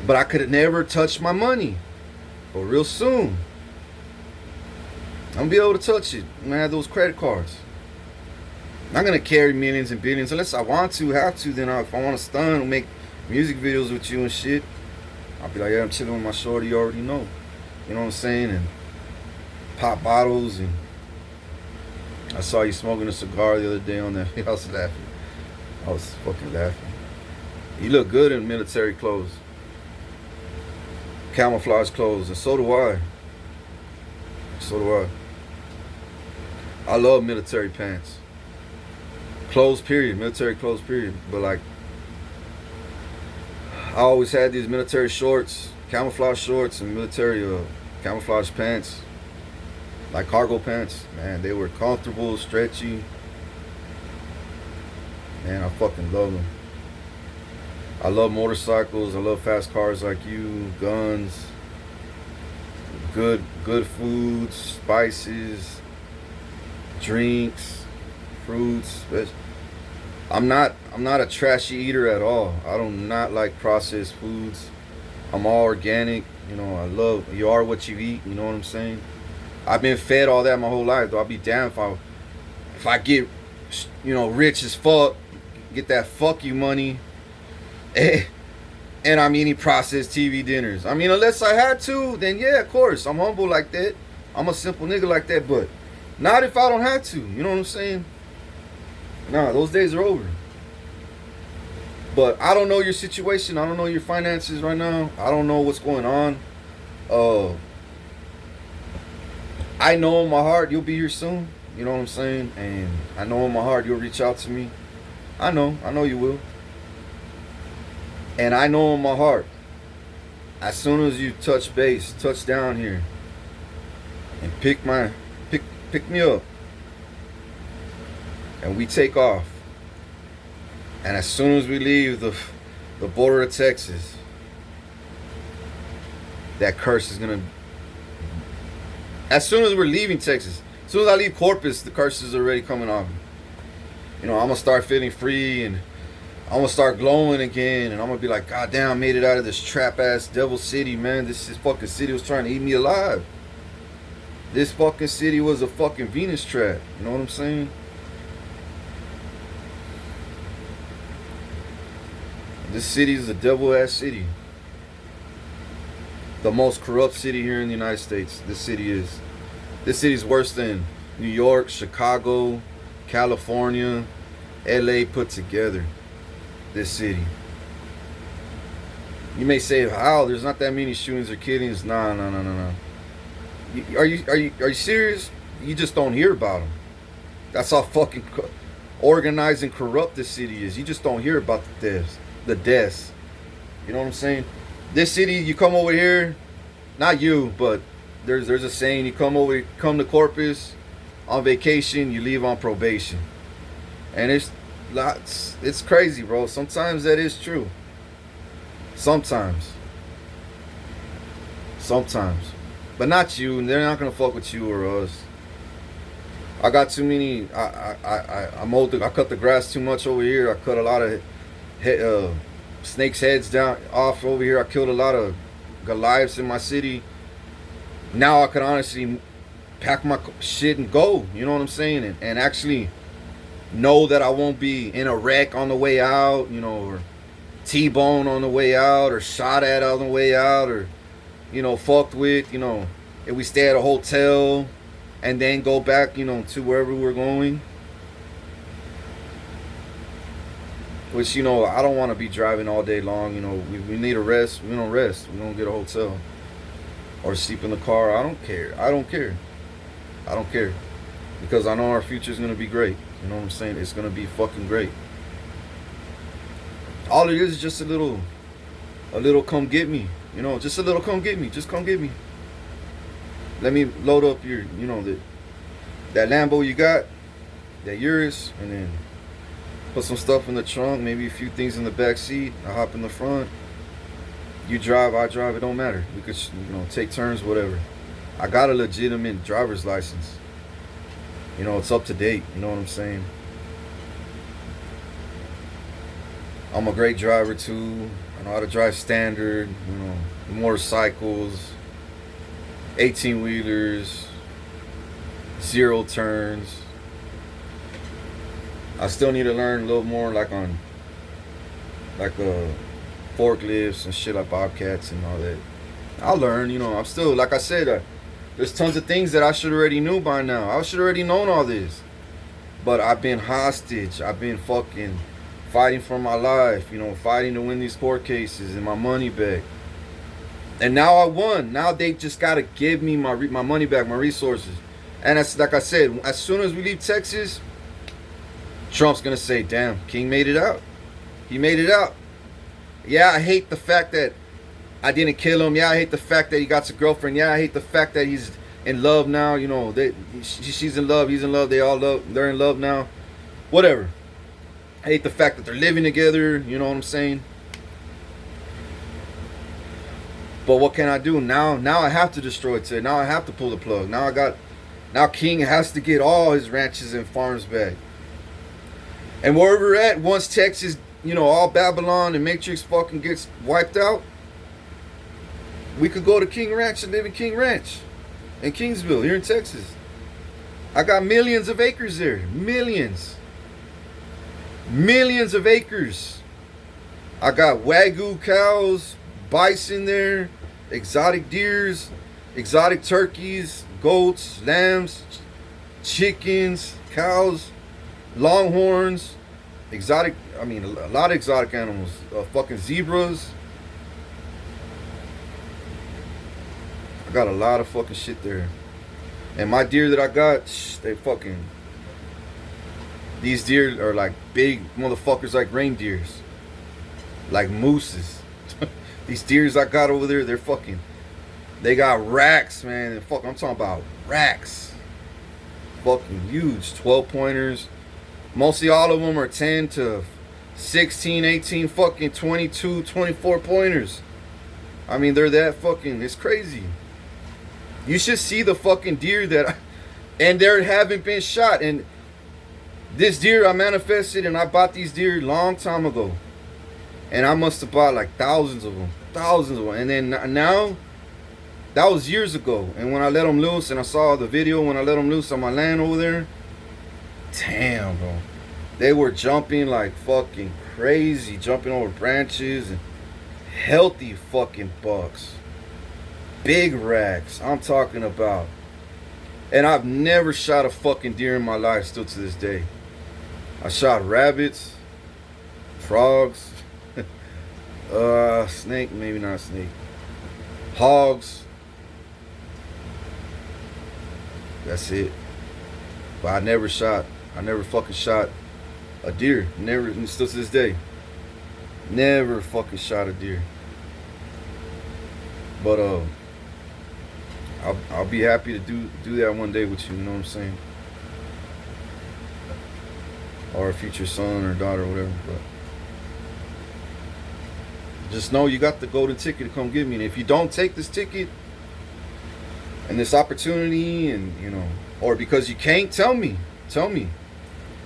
But I could never touch my money. But real soon, I'm going to be able to touch it. I'm going to have those credit cards. I'm not going to carry millions and billions unless I want to, have to. Then if I want to stun and make music videos with you and shit, I'll be like, yeah, I'm chilling with my shorty, you already know. You know what I'm saying? And pop bottles. And I saw you smoking a cigar the other day on that. I was laughing. I was fucking laughing. You look good in military clothes. camouflage clothes, and so do I. So do I. I love military pants. Clothes, period. Military clothes, period. But like, I always had these military shorts, camouflage shorts, and military camouflage pants, like cargo pants. Man, they were comfortable, stretchy. Man, I fucking love them. I love motorcycles. I love fast cars like you, guns, good foods, spices, drinks, fruits. I'm not a trashy eater at all. I do not like processed foods. I'm all organic. You know, I love, you are what you eat. You know what I'm saying? I've been fed all that my whole life. Though I'll be damned if I get, you know, rich as fuck, get that fuck you money, and I'm eating processed TV dinners. I mean, unless I had to, then yeah, of course, I'm humble like that. I'm a simple nigga like that, but not if I don't have to. You know what I'm saying? Nah, those days are over. But I don't know your situation. I don't know your finances right now. I don't know what's going on. Uh, I know in my heart you'll be here soon. You know what I'm saying? And I know in my heart you'll reach out to me. I know you will. And I know in my heart, as soon as you touch base, touch down here, and pick me up, and we take off, and as soon as we leave the border of Texas, that curse is gonna. As soon as we're leaving Texas, as soon as I leave Corpus, the curse is already coming off me. You know, I'm gonna start feeling free, and I'm gonna start glowing again, and I'm gonna be like, God damn, I made it out of this trap ass devil city, man. This fucking city was trying to eat me alive. This fucking city was a fucking Venus trap. You know what I'm saying? This city is a devil ass city. The most corrupt city here in the United States. This city is. This city's worse than New York, Chicago, California, LA put together. This city. You may say, how? There's not that many shootings or killings. Nah. Are you serious? You just don't hear about them. That's how fucking organized and corrupt this city is. You just don't hear about the deaths. The deaths. You know what I'm saying? This city, you come over here, not you, but there's a saying, you come to Corpus on vacation, you leave on probation. And it's crazy, bro. Sometimes that is true. Sometimes. But not you. They're not gonna fuck with you or us. I got too many. I'm old. I cut the grass too much over here. I cut a lot of snakes' heads down off over here. I killed a lot of Goliaths in my city. Now I could honestly pack my shit and go. You know what I'm saying? And actually know that I won't be in a wreck on the way out. You know, or T-bone on the way out, or shot at on the way out, or fucked with. If we stay at a hotel and then go back, to wherever we're going. Which, I don't want to be driving all day long. We need a rest. We don't rest. We don't get a hotel. Or sleep in the car. I don't care. Because I know our future is going to be great. You know what I'm saying? It's going to be fucking great. All it is just a little come get me. Just a little come get me. Just come get me. Let me load up your, that Lambo you got, that yours, and then put some stuff in the trunk, maybe a few things in the back seat. I hop in the front. You drive, I drive, it don't matter. We could, take turns, whatever. I got a legitimate driver's license. It's up to date. You know what I'm saying? I'm a great driver too. I know how to drive standard, motorcycles, 18-wheelers, zero turns. I still need to learn a little more on forklifts and shit like bobcats and all that. I'll learn, I'm still, like I said, there's tons of things that I should already knew by now. I should already known all this. But I've been hostage. I've been fucking fighting for my life, fighting to win these court cases and my money back. And now I won. Now they just gotta give me my money back, my resources. And that's like I said. As soon as we leave Texas, Trump's gonna say, "Damn, King made it out. He made it out." Yeah, I hate the fact that I didn't kill him. Yeah, I hate the fact that he got a girlfriend. Yeah, I hate the fact that he's in love now. You know, she's in love. He's in love. They're in love now. Whatever. I hate the fact that they're living together. You know what I'm saying? But what can I do now? Now I have to destroy it. Now I have to pull the plug. Now King has to get all his ranches and farms back. And where we're at, once Texas, all Babylon and Matrix fucking gets wiped out, we could go to King Ranch and live in King Ranch in Kingsville here in Texas. I got millions of acres there. Millions of acres. I got Wagyu cows, bison there, exotic deers, exotic turkeys, goats, lambs, chickens, cows, longhorns, a lot of exotic animals, fucking zebras. I got a lot of fucking shit there. And my deer that I got, these deer are like big motherfuckers, like reindeers, like mooses. These deers I got over there, they got racks, man. I'm talking about racks. Fucking huge, 12 pointers. Mostly all of them are 10 to 16, 18, fucking 22, 24 pointers. I mean, they're that fucking, it's crazy. You should see the fucking deer and there haven't been shot. And this deer I manifested, and I bought these deer a long time ago. And I must have bought like thousands of them. And then now, that was years ago. And when I let them loose, and I saw the video when I let them loose on my land over there, damn, bro. They were jumping like fucking crazy, jumping over branches, and healthy fucking bucks. Big racks, I'm talking about. And I've never shot a fucking deer in my life still to this day. I shot rabbits, frogs, snake, maybe not snake, hogs. That's it. But I never fucking shot a deer. Never, still to this day. Never fucking shot a deer. But I'll be happy to do that one day with you. You know what I'm saying? Or a future son or daughter or whatever. But just know you got the golden ticket to come get me. And if you don't take this ticket and this opportunity, and or because you can't, tell me.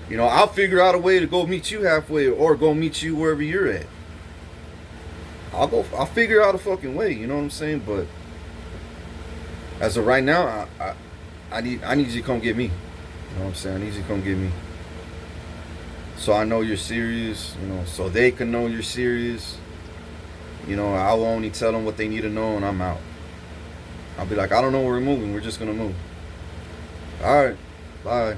I'll figure out a way to go meet you halfway, or go meet you wherever you're at. I'll figure out a fucking way, you know what I'm saying? But as of right now, I need you to come get me. You know what I'm saying? I need you to come get me. So I know you're serious, so they can know you're serious. I will only tell them what they need to know, and I'm out. I'll be like, I don't know where we're moving. We're just gonna move. All right, bye.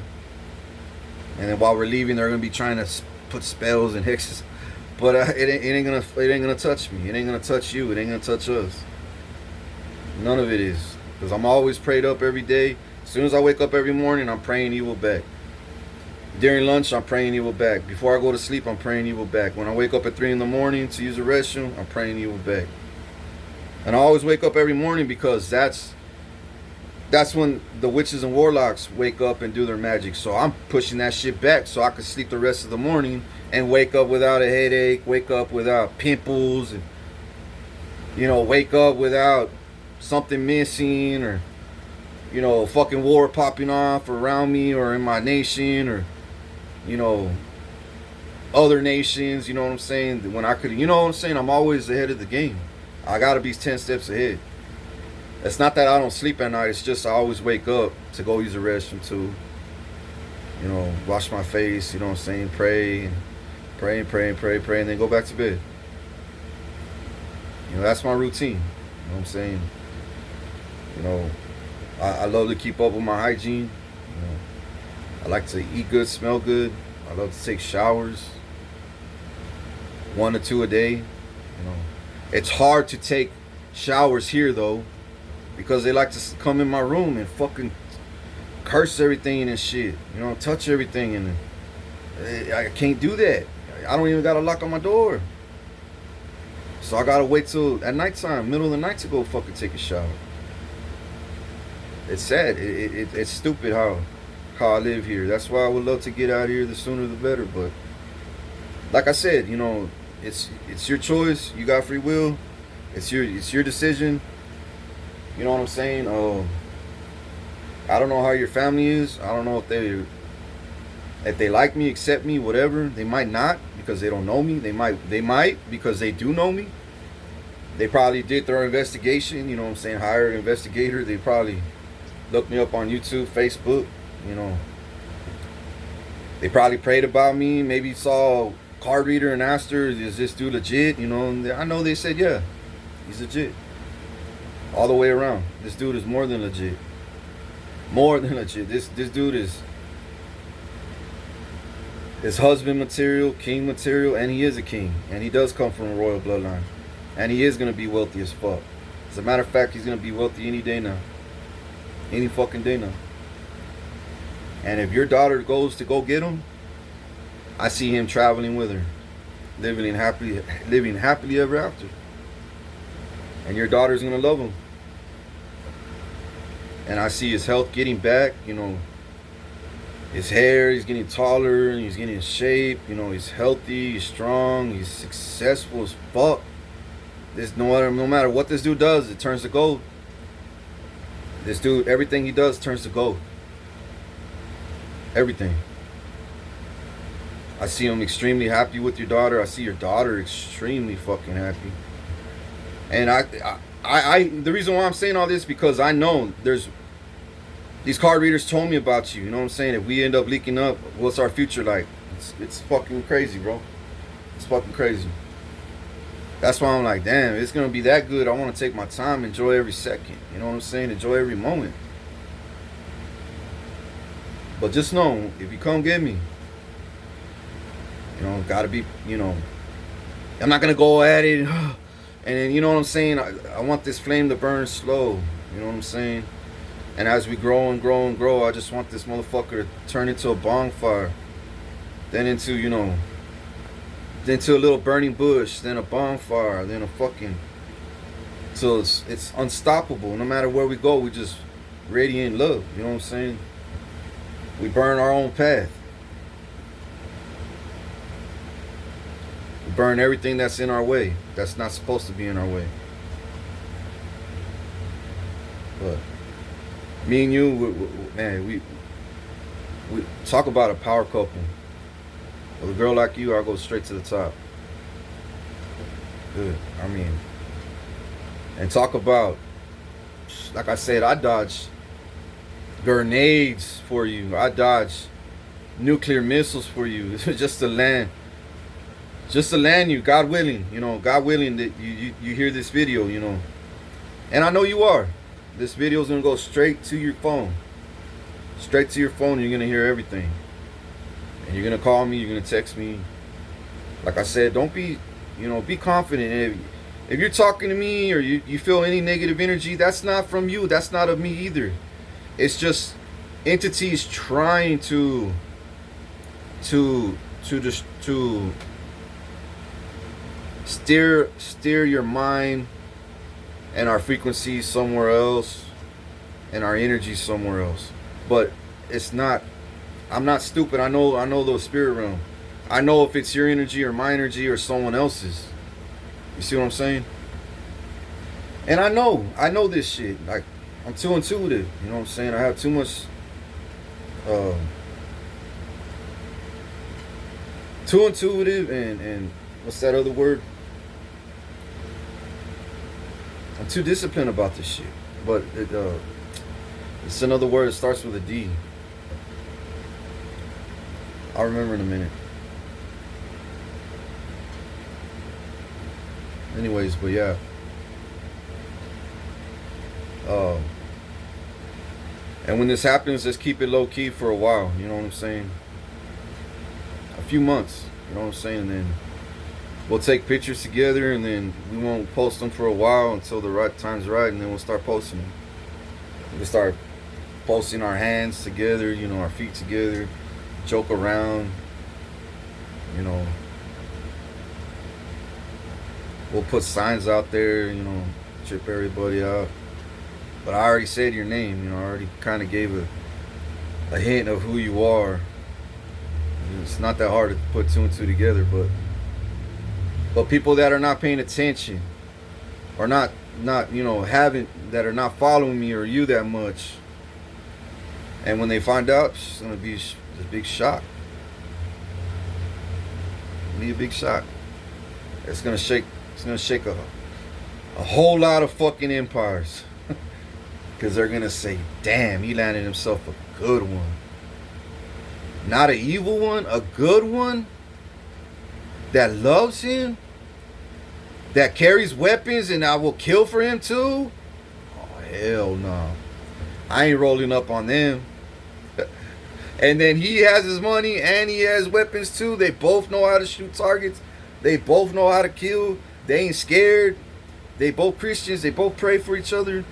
And then while we're leaving, they're gonna be trying to put spells and hexes, but it ain't gonna touch me. It ain't gonna touch you. It ain't gonna touch us. None of it is, because I'm always prayed up every day. As soon as I wake up every morning, I'm praying evil back. During lunch, I'm praying evil back. Before I go to sleep, I'm praying evil back. When I wake up at 3 in the morning to use the restroom, I'm praying evil back. And I always wake up every morning, because that's when the witches and warlocks wake up and do their magic. So I'm pushing that shit back so I can sleep the rest of the morning and wake up without a headache, wake up without pimples, and wake up without something missing, or fucking war popping off around me or in my nation, or other nations. You know what I'm saying? When I could, I'm always ahead of the game. I gotta be 10 steps ahead. It's not that I don't sleep at night. It's just I always wake up to go use the restroom too. Wash my face. You know what I'm saying? Pray, and then go back to bed. That's my routine. You know what I'm saying? I love to keep up with my hygiene. I like to eat good, smell good. I love to take showers, 1 to 2 a day. It's hard to take showers here though, because they like to come in my room and fucking curse everything and shit. You know, touch everything, and I can't do that. I don't even got a lock on my door. So I gotta wait till at nighttime, middle of the night, to go fucking take a shower. It's sad. It's stupid how I live here. That's why I would love to get out of here. The sooner the better. But like I said, you know, it's your choice. You got free will. It's your decision. You know what I'm saying? I don't know how your family is. I don't know if they like me, accept me, whatever. They might not because they don't know me. They might because they do know me. They probably did their investigation. You know what I'm saying? Hired an investigator. They probably looked me up on YouTube, Facebook. You know, they probably prayed about me. Maybe saw a card reader and asked her, "Is this dude legit?" You know, and I know they said, "Yeah, he's legit." All the way around, this dude is more than legit. More than legit. This dude is husband material, king material, and he is a king, and he does come from a royal bloodline, and he is gonna be wealthy as fuck. As a matter of fact, he's gonna be wealthy any day now, any fucking day now. And if your daughter goes to go get him, I see him traveling with her, living happily ever after. And your daughter's gonna love him. And I see his health getting back, you know, his hair, he's getting taller, and he's getting in shape, you know, he's healthy, he's strong, he's successful as fuck. No matter what this dude does, it turns to gold. This dude, everything he does turns to gold. Everything. I see him extremely happy with your daughter. I see your daughter extremely fucking happy. And the reason why I'm saying all this, because I know these card readers told me about you. You know what I'm saying? If we end up leaking up, what's our future like? It's fucking crazy, bro. It's fucking crazy. That's why I'm like, damn, it's gonna be that good. I want to take my time, enjoy every second. You know what I'm saying? Enjoy every moment. But just know, if you come get me, you know, gotta be, you know, I'm not gonna go at it. And then, you know what I'm saying? I want this flame to burn slow. You know what I'm saying? And as we grow and grow and grow, I just want this motherfucker to turn into a bonfire. Then into, you know, then to a little burning bush. Then a bonfire. Then a fucking... So it's unstoppable. No matter where we go, we just radiate love. You know what I'm saying? We burn our own path. We burn everything that's in our way. That's not supposed to be in our way. But me and you, man, we talk about a power couple. With a girl like you, I'll go straight to the top. Good. I mean, and talk about, like I said, I dodged grenades for you. I dodged nuclear missiles for you. just to land you, God willing. You know, God willing that you hear this video, you know. And I know you are. This video is going to go straight to your phone. Straight to your phone, and you're going to hear everything. And you're going to call me, you're going to text me. Like I said, don't be, you know, be confident. If you're talking to me or you feel any negative energy, that's not from you. That's not of me either. It's just entities trying to steer your mind and our frequency somewhere else and our energy somewhere else. But it's not, I'm not stupid. I know the spirit realm. I know if it's your energy or my energy or someone else's. You see what I'm saying? And I know this shit. Like, I'm too intuitive. You know what I'm saying? I have too much too intuitive and what's that other word? I'm too disciplined about this shit. But it's another word that starts with a D. I'll remember in a minute. Anyways, but yeah. And when this happens, just keep it low key for a while. You know what I'm saying? A few months. You know what I'm saying? And then we'll take pictures together, and then we won't post them for a while until the right time's right, and then we'll start posting them. We'll start posting our hands together, you know, our feet together, joke around, you know. We'll put signs out there, you know, trip everybody out. But I already said your name, you know, I already kind of gave a hint of who you are. It's not that hard to put two and two together, but people that are not paying attention, or not you know, that are not following me or you that much, and when they find out, it's gonna be a big shock. It'll be a big shock. It's gonna shake a whole lot of fucking empires. Because they're gonna say, damn, he landed himself a good one. Not an evil one, a good one that loves him, that carries weapons, and I will kill for him too. Oh, hell no. I ain't rolling up on them. And then he has his money and he has weapons too. They both know how to shoot targets. They both know how to kill. They ain't scared. They both Christians. They both pray for each other.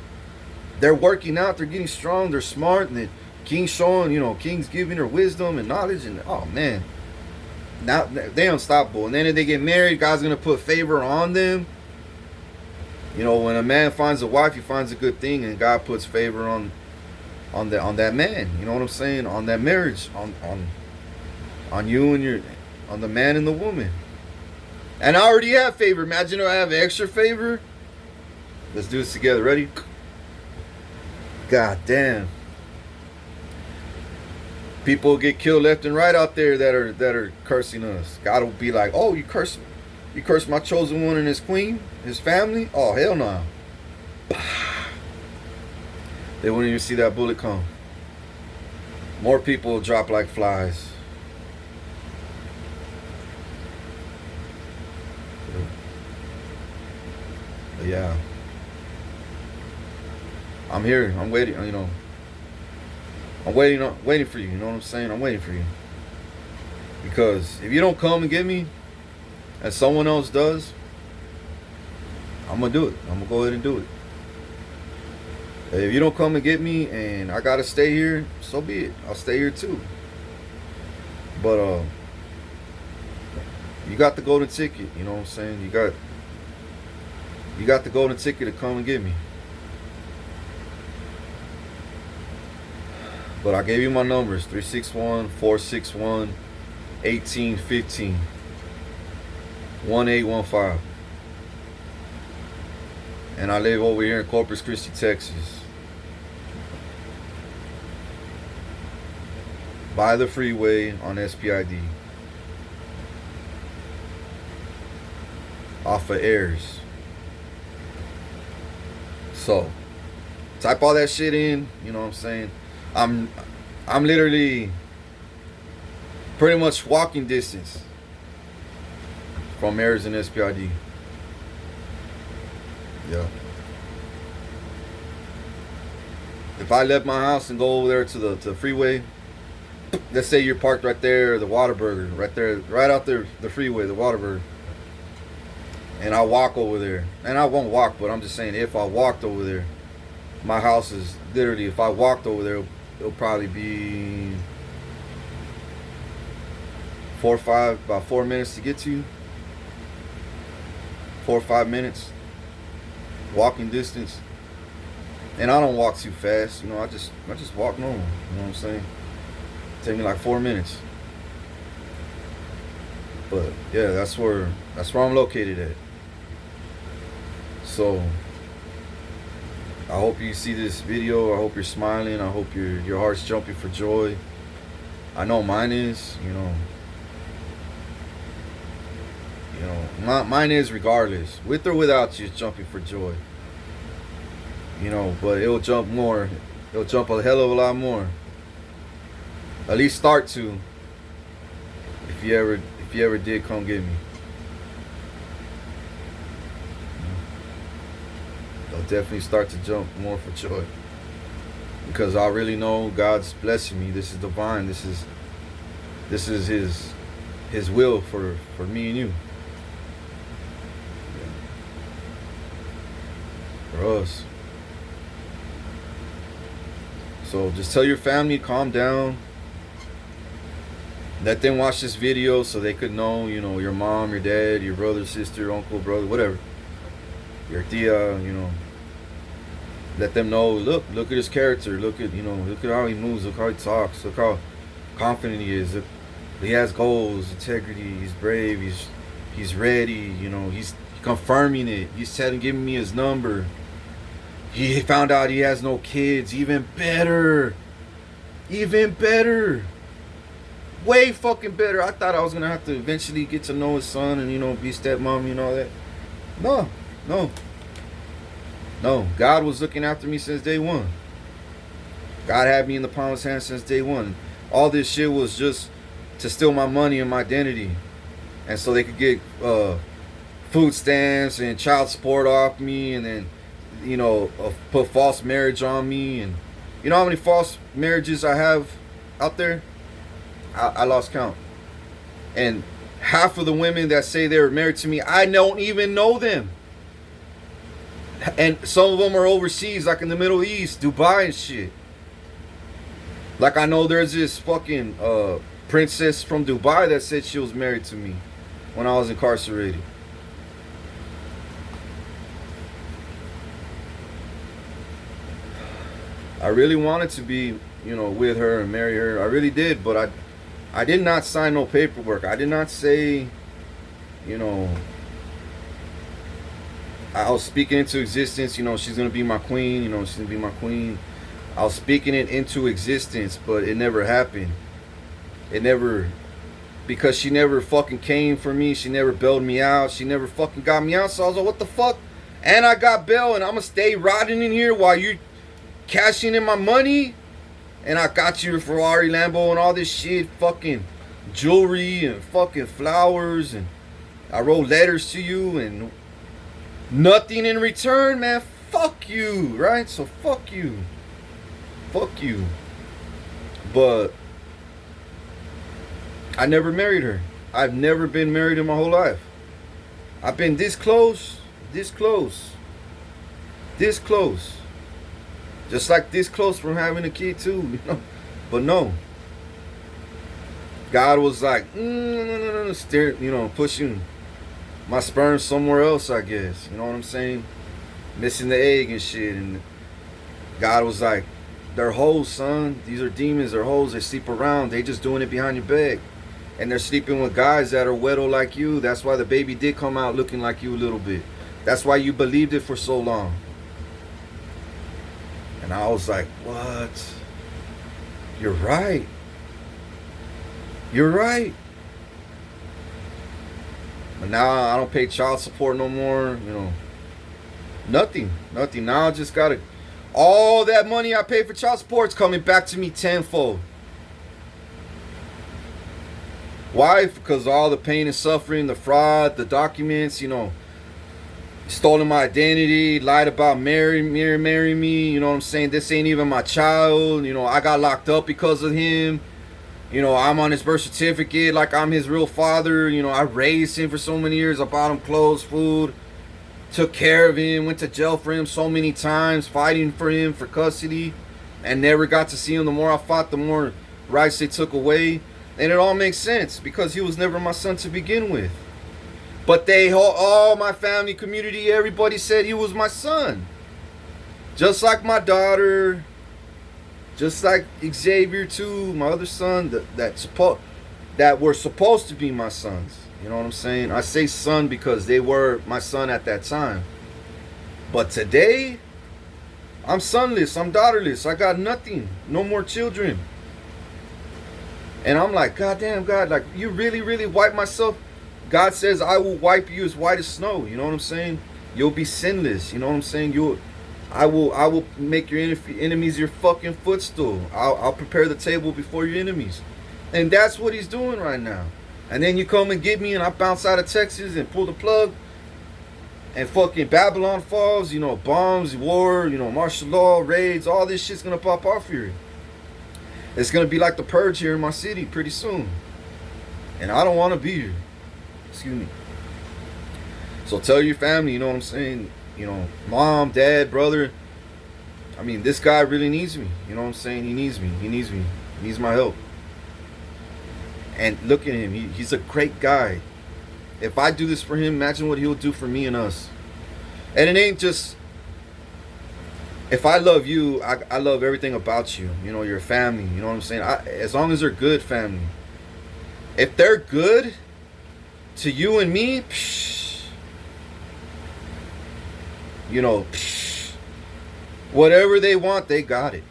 They're working out. They're getting strong. They're smart. And the King's showing, you know, King's giving her wisdom and knowledge. And oh man, now they're unstoppable. And then if they get married, God's gonna put favor on them. You know, when a man finds a wife, he finds a good thing, and God puts favor on that man. You know what I'm saying? On that marriage, on you and on the man and the woman. And I already have favor. Imagine if I have extra favor. Let's do this together. Ready? God damn. People get killed left and right out there that are cursing us. God will be like, oh, you curse my chosen one and his queen, his family? Oh, hell no. They wouldn't even see that bullet come. More people will drop like flies. But yeah. I'm here. I'm waiting, you know. I'm waiting for you, you know what I'm saying? I'm waiting for you. Because if you don't come and get me, and someone else does, I'm going to do it. I'm going to go ahead and do it. If you don't come and get me and I got to stay here, so be it. I'll stay here too. But you got the golden ticket, you know what I'm saying? You got the golden ticket to come and get me. But I gave you my numbers, 361-461-1815. 1815. And I live over here in Corpus Christi, Texas. By the freeway on SPID. Off of Ayers. So, type all that shit in, you know what I'm saying? I'm literally pretty much walking distance from Ayers and SPID. Yeah. If I left my house and go over there to the freeway, let's say you're parked right there, the Whataburger, right there, right out there, the freeway, the Whataburger, and I walk over there, and I won't walk, but I'm just saying, if I walked over there, my house is literally, if I walked over there, it'll probably be about 4 minutes to get to you. 4 or 5 minutes walking distance. And I don't walk too fast, you know, I just walk normal, you know what I'm saying? Take me like 4 minutes. But yeah, that's where I'm located at. So I hope you see this video. I hope you're smiling. I hope your heart's jumping for joy. I know mine is, you know. Mine is regardless. With or without you, it's jumping for joy. You know, but it'll jump more. It'll jump a hell of a lot more. At least start to. If you ever did come get me. I'll definitely start to jump more for joy, because I really know God's blessing me. This is divine. This is his will for me and you. for us. So just tell your family, calm down. Let them watch this video so they could know, you know, your mom, your dad, your brother, sister, uncle, brother, whatever. Your tia, you know. Let them know, look at his character. Look at, you know, look at how he moves. Look how he talks. Look how confident he is. Look, he has goals, integrity. He's brave. He's ready. You know, he's confirming it. He's giving me his number. He found out he has no kids. Even better. Even better. Way fucking better. I thought I was gonna have to eventually get to know his son and, you know, be stepmom and all that. No. God was looking after me since day one. God had me in the palm of his hand since day one. All this shit was just to steal my money and my identity, and so they could get food stamps and child support off me, and then, you know, put false marriage on me. And you know how many false marriages I have out there? I lost count. And half of the women that say they were married to me, I don't even know them. And some of them are overseas, like in the Middle East, Dubai and shit. Like I know there's this fucking princess from Dubai that said she was married to me when I was incarcerated. I really wanted to be, you know, with her and marry her. I really did, but I did not sign no paperwork. I did not say, you know, I was speaking into existence, you know, she's going to be my queen, you know, she's going to be my queen. I was speaking it into existence, but it never happened. It never, because she never fucking came for me. She never bailed me out. She never fucking got me out. So I was like, what the fuck? And I got bail, and I'm going to stay rotting in here while you're cashing in my money? And I got you a Ferrari, Lambo, and all this shit, fucking jewelry and fucking flowers, and I wrote letters to you and nothing in return, man. Fuck you, right? So fuck you. Fuck you. But I never married her. I've never been married in my whole life. I've been this close, this close, this close. Just like this close from having a kid too, you know. But no. God was like, no, steering, you know, pushing my sperm somewhere else, I guess. You know what I'm saying? Missing the egg and shit. And God was like, they're hoes, son. These are demons. They're hoes. They sleep around. They just doing it behind your back. And they're sleeping with guys that are weddle like you. That's why the baby did come out looking like you a little bit. That's why you believed it for so long. And I was like, what? You're right. You're right. But now I don't pay child support no more, you know. Nothing. Now I just gotta, all that money I pay for child support's coming back to me tenfold. Why? Because all the pain and suffering, the fraud, the documents, you know, stolen my identity, lied about marrying me, you know what I'm saying? This ain't even my child, you know, I got locked up because of him. You know, I'm on his birth certificate like I'm his real father. You know, I raised him for so many years. I bought him clothes, food, took care of him, went to jail for him so many times, fighting for him for custody, and never got to see him. The more I fought, the more rights they took away. And it all makes sense because he was never my son to begin with. But they, all my family, community, everybody said he was my son. Just like my daughter, just like Xavier too, my other son, that were supposed to be my sons. You know what I'm saying? I say son because they were my son at that time. But today, I'm sonless, I'm daughterless, I got nothing, no more children. And I'm like, God damn, God, like, you really wipe myself? God says, I will wipe you as white as snow. You know what I'm saying? You'll be sinless. You know what I'm saying? I will make your enemies your fucking footstool. I'll prepare the table before your enemies. And that's what he's doing right now. And then you come and get me and I bounce out of Texas and pull the plug. And fucking Babylon falls, you know, bombs, war, you know, martial law, raids, all this shit's gonna pop off here. It's gonna be like the purge here in my city pretty soon. And I don't wanna be here. Excuse me. So tell your family, you know what I'm saying? You know, mom, dad, brother. I mean, this guy really needs me. You know what I'm saying? He needs me. He needs me. He needs my help. And look at him. He's a great guy. If I do this for him, imagine what he'll do for me and us. And it ain't just, if I love you, I love everything about you. You know, your family. You know what I'm saying? As long as they're good family. If they're good to you and me, you know, whatever they want, they got it.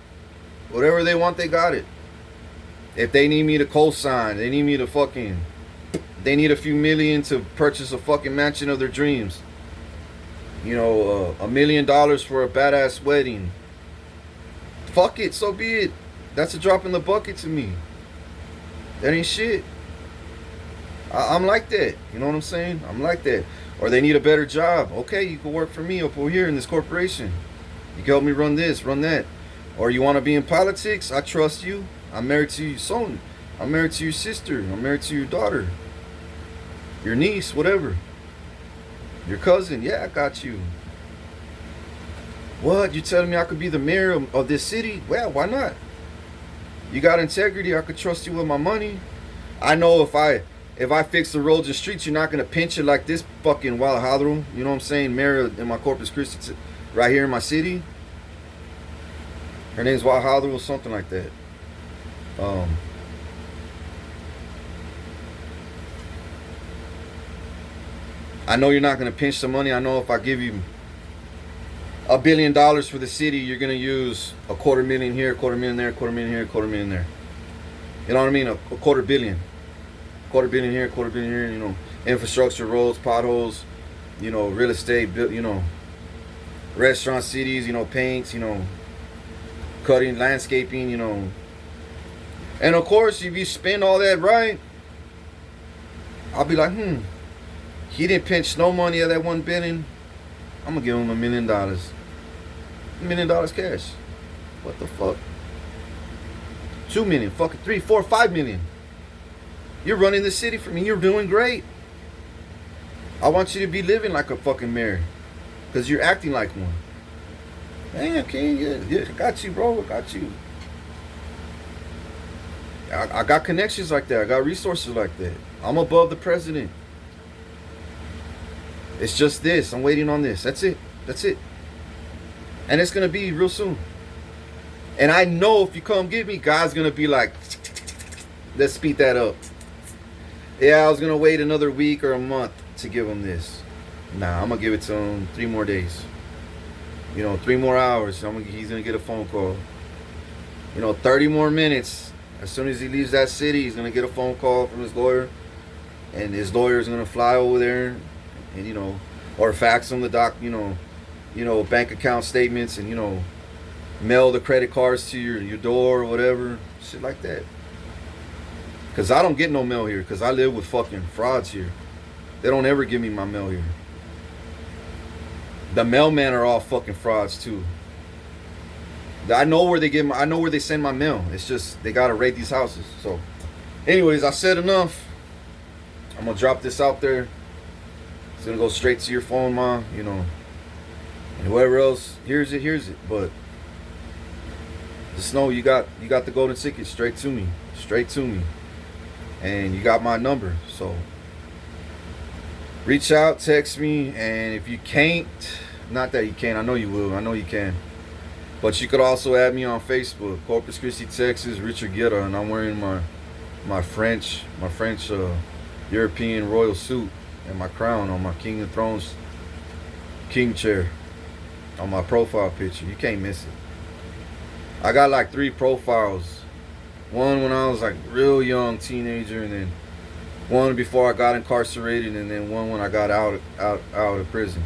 Whatever they want, they got it. If they need me to co-sign, they need me to fucking, they need a few million to purchase a fucking mansion of their dreams. You know, $1 million for a badass wedding. Fuck it, so be it. That's a drop in the bucket to me. That ain't shit. I'm like that. You know what I'm saying? I'm like that. Or they need a better job. Okay, you can work for me up over here in this corporation. You can help me run this, run that. Or you want to be in politics? I trust you. I'm married to your son. I'm married to your sister. I'm married to your daughter. Your niece, whatever. Your cousin. Yeah, I got you. What? You telling me I could be the mayor of this city? Well, why not? You got integrity. I could trust you with my money. I know if I fix the roads and streets, you're not going to pinch it like this fucking Walhadro. You know what I'm saying? Mayor in my Corpus Christi, right here in my city. Her name's Walhadro or something like that. I know you're not going to pinch the money. I know if I give you $1 billion for the city, you're going to use $250,000 here, $250,000 there, $250,000 here, $250,000 there. You know what I mean? A $250 million. $250 million here, $250 million here, you know, infrastructure, roads, potholes, you know, real estate, you know, restaurant cities, you know, paints, you know, cutting, landscaping, you know. And of course, if you spend all that right, I'll be like, he didn't pinch no money of that $1 billion. I'm gonna give him $1 million. $1 million cash. What the fuck? 2 million, fucking 3, 4, 5 million. You're running the city for me. You're doing great. I want you to be living like a fucking mayor, because you're acting like one. Man, okay, yeah, I got you, bro. I got you. I got connections like that. I got resources like that. I'm above the president. It's just this. I'm waiting on this. That's it. That's it. And it's going to be real soon. And I know if you come get me, God's going to be like, let's speed that up. Yeah, I was going to wait another week or a month to give him this. Nah, I'm going to give it to him 3 more days. You know, 3 more hours. He's going to get a phone call. You know, 30 more minutes. As soon as he leaves that city, he's going to get a phone call from his lawyer. And his lawyer is going to fly over there and, you know, or fax him the you know, bank account statements and, you know, mail the credit cards to your door or whatever. Shit like that. Because I don't get no mail here, because I live with fucking frauds here. They don't ever give me my mail here. The mailmen are all fucking frauds too. I know where they send my mail. It's just they gotta raid these houses. So anyways, I said enough. I'm gonna drop this out there. It's gonna go straight to your phone, Ma, you know. And whoever else hears it. But just know you got the golden ticket straight to me. Straight to me. And you got my number. So reach out, text me, and if you can't, not that you can't, I know you will, I know you can. But you could also add me on Facebook, Corpus Christi, Texas, Richard Guerra, and I'm wearing my French European royal suit and my crown on my King of Thrones king chair on my profile picture. You can't miss it. I got like 3 profiles. One when I was like real young teenager, and then one before I got incarcerated, and then one when I got out of prison.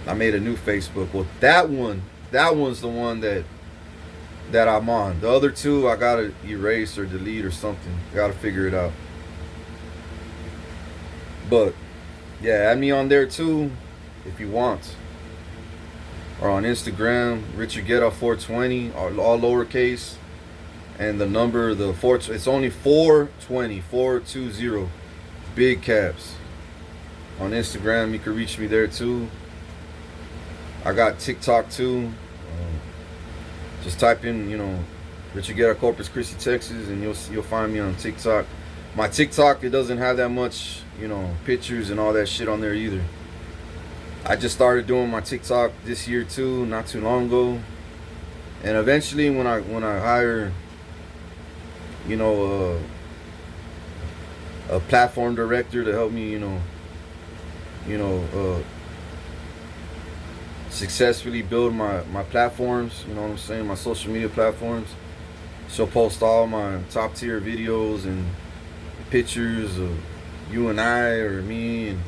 I made a new Facebook. Well, that one's the one that I'm on. The other 2 I gotta erase or delete or something. Gotta figure it out. But yeah, add me on there too if you want. Or on Instagram, Richard Guerra 420, all lowercase. And the number, it's only 420, big caps. On Instagram, you can reach me there too. I got TikTok too. Just type in, Richard Guerra, Corpus Christi, Texas, and you'll find me on TikTok. My TikTok, it doesn't have that much, pictures and all that shit on there either. I just started doing my TikTok this year too, not too long ago. And eventually, when I hire, a platform director to help me, successfully build my platforms, you know what I'm saying, my social media platforms. She'll post all my top tier videos and pictures of you and I or me and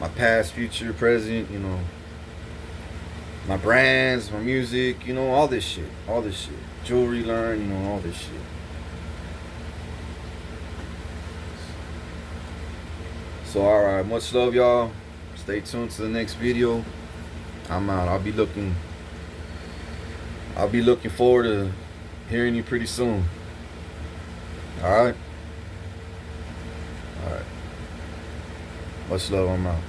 my past, future, present, my brands, my music, all this shit. Jewelry line, all this shit. So alright, much love y'all. Stay tuned to the next video. I'm out. I'll be looking forward to hearing you pretty soon. Alright? Alright. Much love, I'm out.